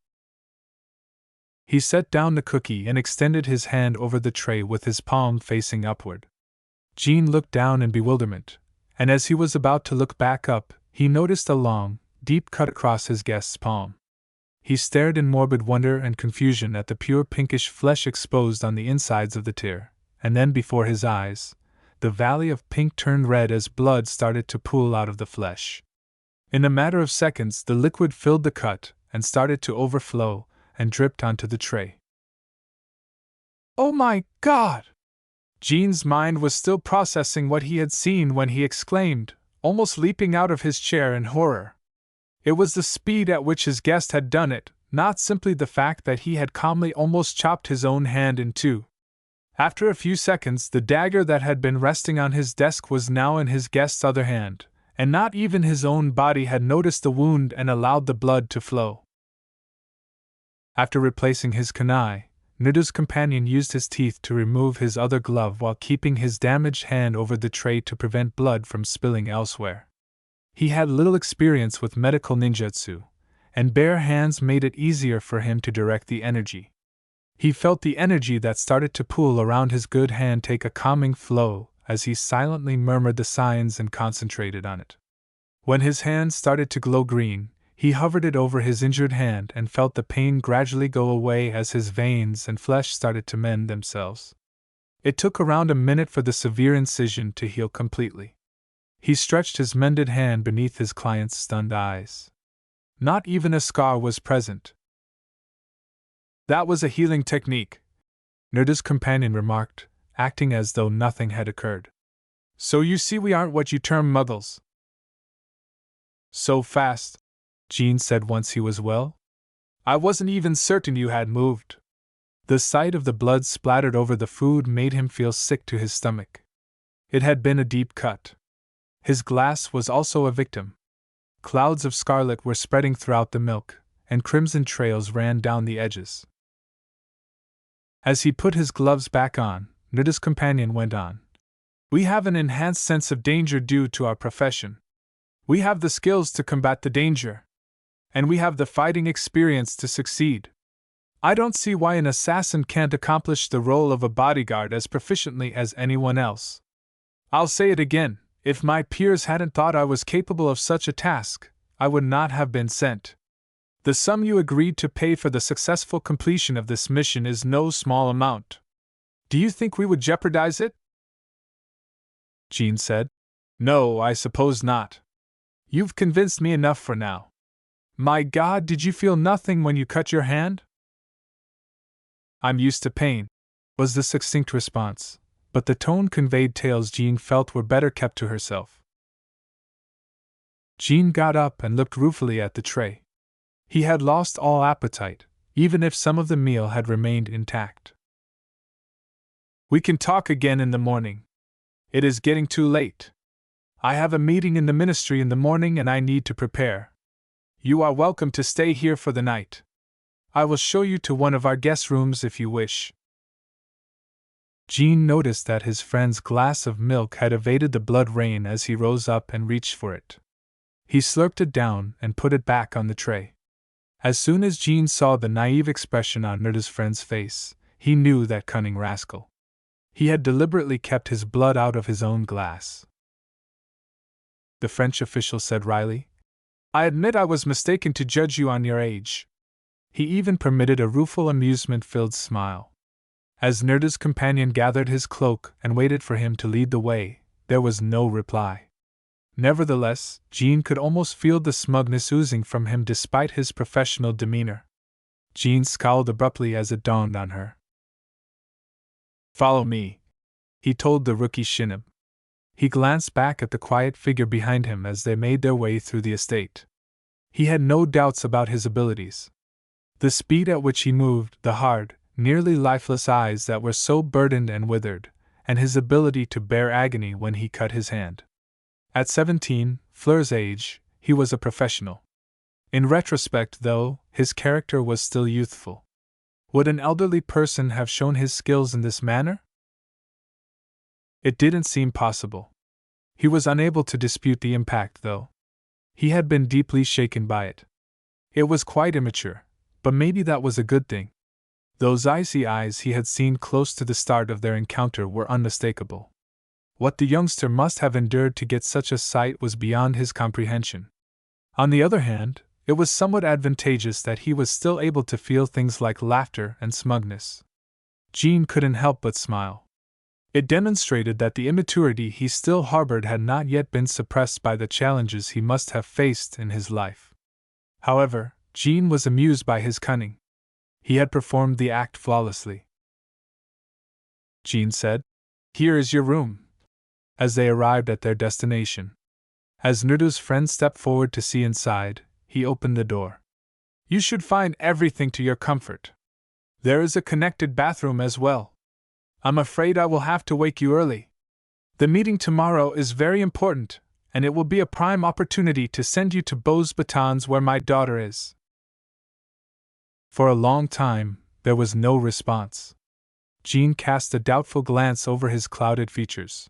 He set down the cookie and extended his hand over the tray with his palm facing upward. Jean looked down in bewilderment, and as he was about to look back up, he noticed a long, deep cut across his guest's palm. He stared in morbid wonder and confusion at the pure pinkish flesh exposed on the insides of the tear, and then before his eyes, the valley of pink turned red as blood started to pool out of the flesh. In a matter of seconds, the liquid filled the cut and started to overflow and dripped onto the tray. Oh my God! Jean's mind was still processing what he had seen when he exclaimed, almost leaping out of his chair in horror. It was the speed at which his guest had done it, not simply the fact that he had calmly almost chopped his own hand in two. After a few seconds, the dagger that had been resting on his desk was now in his guest's other hand, and not even his own body had noticed the wound and allowed the blood to flow. After replacing his kunai, Naruto's companion used his teeth to remove his other glove while keeping his damaged hand over the tray to prevent blood from spilling elsewhere. He had little experience with medical ninjutsu, and bare hands made it easier for him to direct the energy. He felt the energy that started to pool around his good hand take a calming flow as he silently murmured the signs and concentrated on it. When his hand started to glow green, he hovered it over his injured hand and felt the pain gradually go away as his veins and flesh started to mend themselves. It took around a minute for the severe incision to heal completely. He stretched his mended hand beneath his client's stunned eyes. Not even a scar was present. That was a healing technique, Naruto's companion remarked, acting as though nothing had occurred. So you see we aren't what you term muggles. So fast, Jean said once he was well. I wasn't even certain you had moved. The sight of the blood splattered over the food made him feel sick to his stomach. It had been a deep cut. His glass was also a victim. Clouds of scarlet were spreading throughout the milk, and crimson trails ran down the edges. As he put his gloves back on, Naruto's companion went on. We have an enhanced sense of danger due to our profession. We have the skills to combat the danger. And we have the fighting experience to succeed. I don't see why an assassin can't accomplish the role of a bodyguard as proficiently as anyone else. I'll say it again. If my peers hadn't thought I was capable of such a task, I would not have been sent. The sum you agreed to pay for the successful completion of this mission is no small amount. Do you think we would jeopardize it? Jean said. No, I suppose not. You've convinced me enough for now. My God, did you feel nothing when you cut your hand? I'm used to pain, was the succinct response, but the tone conveyed tales Jean felt were better kept to herself. Jean got up and looked ruefully at the tray. He had lost all appetite, even if some of the meal had remained intact. We can talk again in the morning. It is getting too late. I have a meeting in the ministry in the morning and I need to prepare. You are welcome to stay here for the night. I will show you to one of our guest rooms if you wish. Jean noticed that his friend's glass of milk had evaded the blood rain as he rose up and reached for it. He slurped it down and put it back on the tray. As soon as Jean saw the naive expression on Nerda's friend's face, he knew that cunning rascal. He had deliberately kept his blood out of his own glass. The French official said wryly, I admit I was mistaken to judge you on your age. He even permitted a rueful amusement-filled smile. As Nerda's companion gathered his cloak and waited for him to lead the way, there was no reply. Nevertheless, Jean could almost feel the smugness oozing from him despite his professional demeanor. Jean scowled abruptly as it dawned on her. Follow me, he told the rookie Shinib. He glanced back at the quiet figure behind him as they made their way through the estate. He had no doubts about his abilities. The speed at which he moved, the hard, nearly lifeless eyes that were so burdened and withered, and his ability to bear agony when he cut his hand. At 17, Fleur's age, he was a professional. In retrospect, though, his character was still youthful. Would an elderly person have shown his skills in this manner? It didn't seem possible. He was unable to dispute the impact, though. He had been deeply shaken by it. It was quite immature, but maybe that was a good thing. Those icy eyes he had seen close to the start of their encounter were unmistakable. What the youngster must have endured to get such a sight was beyond his comprehension. On the other hand, it was somewhat advantageous that he was still able to feel things like laughter and smugness. Jean couldn't help but smile. It demonstrated that the immaturity he still harbored had not yet been suppressed by the challenges he must have faced in his life. However, Jean was amused by his cunning. He had performed the act flawlessly. Jean said, "Here is your room," as they arrived at their destination. As Nerda's friend stepped forward to see inside, he opened the door. "You should find everything to your comfort. There is a connected bathroom as well. I'm afraid I will have to wake you early. The meeting tomorrow is very important, and it will be a prime opportunity to send you to Beaux-Batons where my daughter is." For a long time, there was no response. Jean cast a doubtful glance over his clouded features.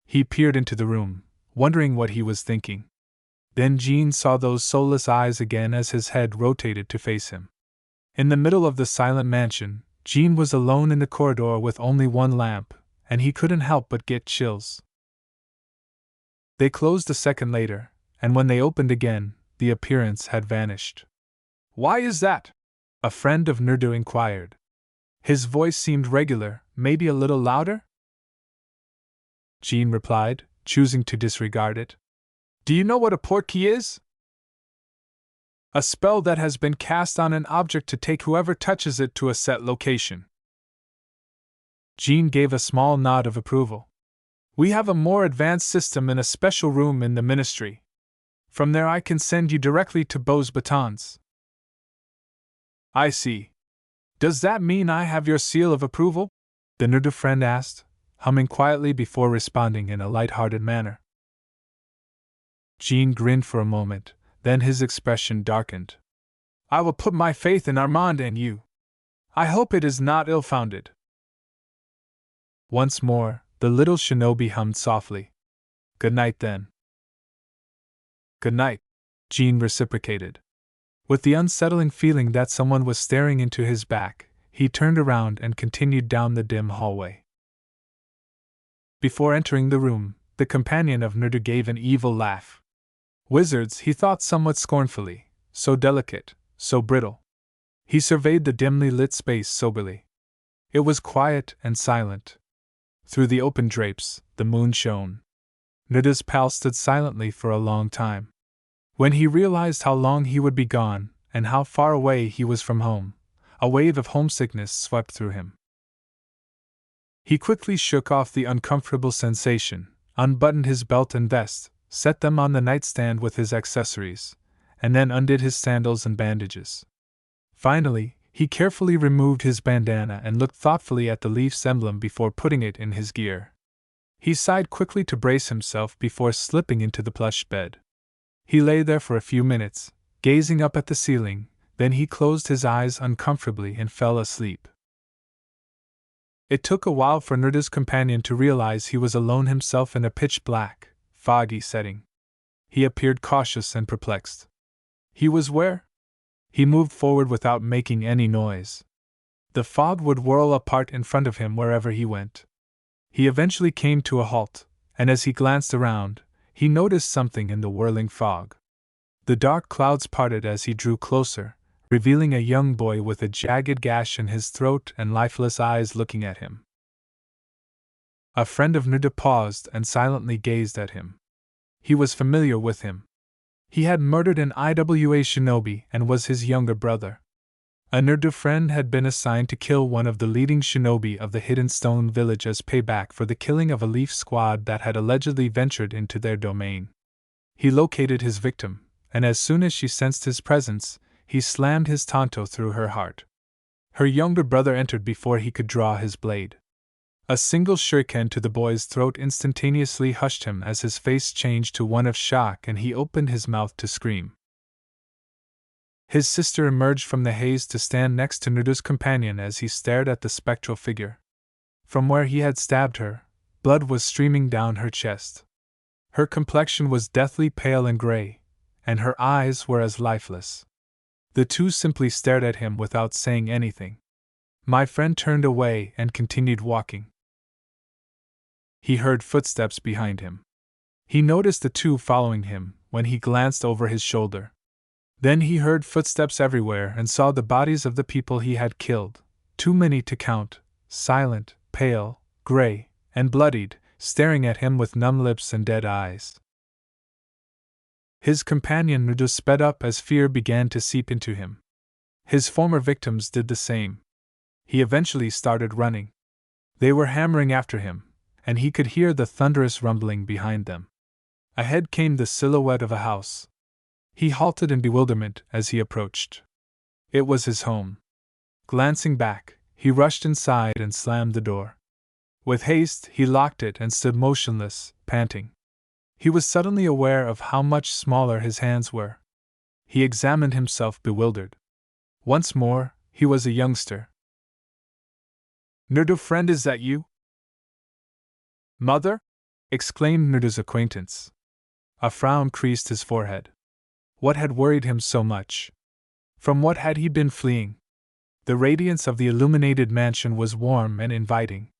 He peered into the room, wondering what he was thinking. Then Jean saw those soulless eyes again as his head rotated to face him. In the middle of the silent mansion, Jean was alone in the corridor with only one lamp, and he couldn't help but get chills. They closed a second later, and when they opened again, the appearance had vanished. "Why is that?" a friend of Nerdo inquired. His voice seemed regular, maybe a little louder? Jean replied, choosing to disregard it. "Do you know what a portkey is?" "A spell that has been cast on an object to take whoever touches it to a set location." Jean gave a small nod of approval. "We have a more advanced system in a special room in the ministry. From there I can send you directly to Beaux-Batons." "I see. Does that mean I have your seal of approval?" the Nerdo friend asked, humming quietly before responding in a light-hearted manner. Jean grinned for a moment, then his expression darkened. "I will put my faith in Armand and you. I hope it is not ill-founded." Once more, the little shinobi hummed softly. "Good night, then." "Good night," Jean reciprocated. With the unsettling feeling that someone was staring into his back, he turned around and continued down the dim hallway. Before entering the room, the companion of Nerdo gave an evil laugh. Wizards, he thought somewhat scornfully, so delicate, so brittle. He surveyed the dimly lit space soberly. It was quiet and silent. Through the open drapes, the moon shone. Nerdo's pal stood silently for a long time. When he realized how long he would be gone, and how far away he was from home, a wave of homesickness swept through him. He quickly shook off the uncomfortable sensation, unbuttoned his belt and vest, set them on the nightstand with his accessories, and then undid his sandals and bandages. Finally, he carefully removed his bandana and looked thoughtfully at the Leafs emblem before putting it in his gear. He sighed quickly to brace himself before slipping into the plush bed. He lay there for a few minutes, gazing up at the ceiling. Then he closed his eyes uncomfortably and fell asleep. It took a while for Nuda's companion to realize he was alone himself in a pitch-black, foggy setting. He appeared cautious and perplexed. He was where? He moved forward without making any noise. The fog would whirl apart in front of him wherever he went. He eventually came to a halt, and as he glanced around, he noticed something in the whirling fog. The dark clouds parted as he drew closer, revealing a young boy with a jagged gash in his throat and lifeless eyes looking at him. A friend of Nuda paused and silently gazed at him. He was familiar with him. He had murdered an IWA shinobi and was his younger brother. A Nuda friend had been assigned to kill one of the leading shinobi of the Hidden Stone Village as payback for the killing of a leaf squad that had allegedly ventured into their domain. He located his victim, and as soon as she sensed his presence, he slammed his tanto through her heart. Her younger brother entered before he could draw his blade. A single shuriken to the boy's throat instantaneously hushed him as his face changed to one of shock and he opened his mouth to scream. His sister emerged from the haze to stand next to Nuda's companion as he stared at the spectral figure. From where he had stabbed her, blood was streaming down her chest. Her complexion was deathly pale and gray, and her eyes were as lifeless. The two simply stared at him without saying anything. My friend turned away and continued walking. He heard footsteps behind him. He noticed the two following him when he glanced over his shoulder. Then he heard footsteps everywhere and saw the bodies of the people he had killed, too many to count, silent, pale, gray, and bloodied, staring at him with numb lips and dead eyes. His companion Nuda sped up as fear began to seep into him. His former victims did the same. He eventually started running. They were hammering after him, and he could hear the thunderous rumbling behind them. Ahead came the silhouette of a house. He halted in bewilderment as he approached. It was his home. Glancing back, he rushed inside and slammed the door. With haste, he locked it and stood motionless, panting. He was suddenly aware of how much smaller his hands were. He examined himself bewildered. Once more, he was a youngster. "Nuda friend, is that you?" "Mother?" exclaimed Nuda's acquaintance. A frown creased his forehead. What had worried him so much? From what had he been fleeing? The radiance of the illuminated mansion was warm and inviting.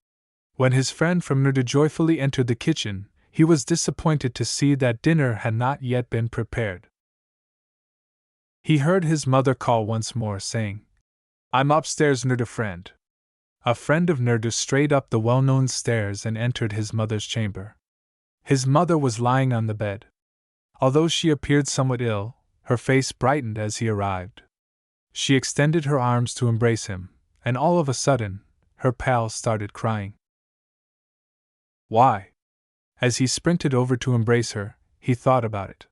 When his friend from Nuda joyfully entered the kitchen, he was disappointed to see that dinner had not yet been prepared. He heard his mother call once more, saying, "I'm upstairs, Nuda friend." A friend of Nuda strayed up the well-known stairs and entered his mother's chamber. His mother was lying on the bed. Although she appeared somewhat ill, her face brightened as he arrived. She extended her arms to embrace him, and all of a sudden, her pal started crying. Why? As he sprinted over to embrace her, he thought about it.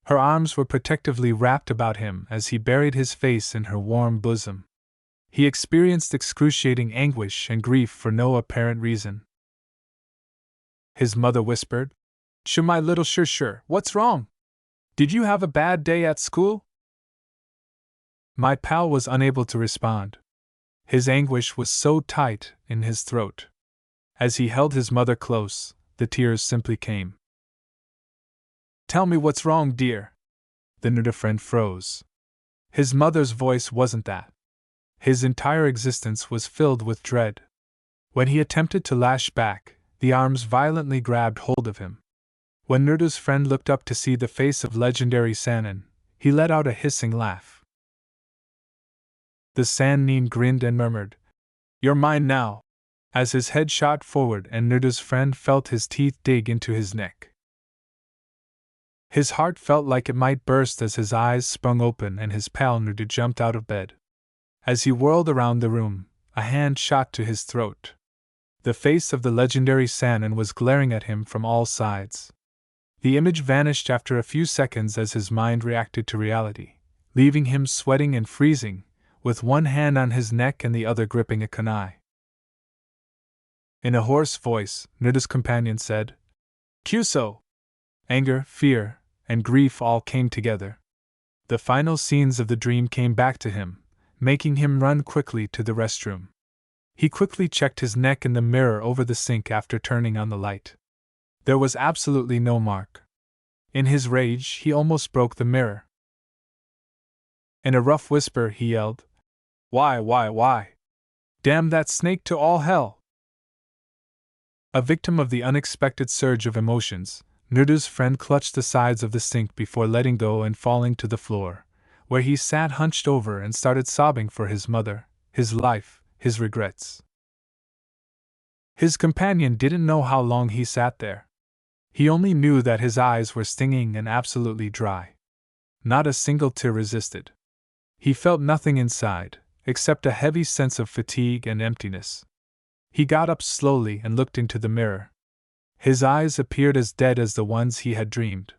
Her arms were protectively wrapped about him as he buried his face in her warm bosom. He experienced excruciating anguish and grief for no apparent reason. His mother whispered, My little sure, what's wrong? Did you have a bad day at school?" My pal was unable to respond. His anguish was so tight in his throat. As he held his mother close, the tears simply came. "Tell me what's wrong, dear." The Nuda friend froze. His mother's voice wasn't that. His entire existence was filled with dread. When he attempted to lash back, the arms violently grabbed hold of him. When Nuda's friend looked up to see the face of legendary Sannin, he let out a hissing laugh. The Sannin grinned and murmured, "You're mine now," as his head shot forward and Nuda's friend felt his teeth dig into his neck. His heart felt like it might burst as his eyes sprung open and his pal Nuda jumped out of bed. As he whirled around the room, a hand shot to his throat. The face of the legendary Sannin was glaring at him from all sides. The image vanished after a few seconds as his mind reacted to reality, leaving him sweating and freezing, with one hand on his neck and the other gripping a kunai. In a hoarse voice, Nuda's companion said, "Kyuso!" Anger, fear, and grief all came together. The final scenes of the dream came back to him, making him run quickly to the restroom. He quickly checked his neck in the mirror over the sink after turning on the light. There was absolutely no mark. In his rage, he almost broke the mirror. In a rough whisper, he yelled, Why? Damn that snake to all hell! A victim of the unexpected surge of emotions, Naruto's friend clutched the sides of the sink before letting go and falling to the floor, where he sat hunched over and started sobbing for his mother, his life, his regrets. His companion didn't know how long he sat there. He only knew that his eyes were stinging and absolutely dry. Not a single tear resisted. He felt nothing inside, except a heavy sense of fatigue and emptiness. He got up slowly and looked into the mirror. His eyes appeared as dead as the ones he had dreamed.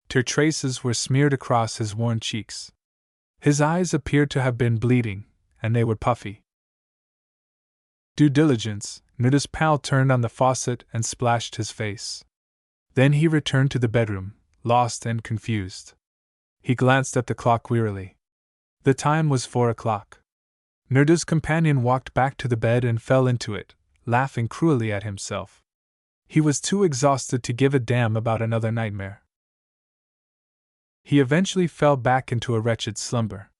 Tear traces were smeared across his worn cheeks. His eyes appeared to have been bleeding, and they were puffy. Due diligence, Naruto's pal turned on the faucet and splashed his face. Then he returned to the bedroom, lost and confused. He glanced at the clock wearily. The time was 4 o'clock. Naruto's companion walked back to the bed and fell into it, laughing cruelly at himself. He was too exhausted to give a damn about another nightmare. He eventually fell back into a wretched slumber.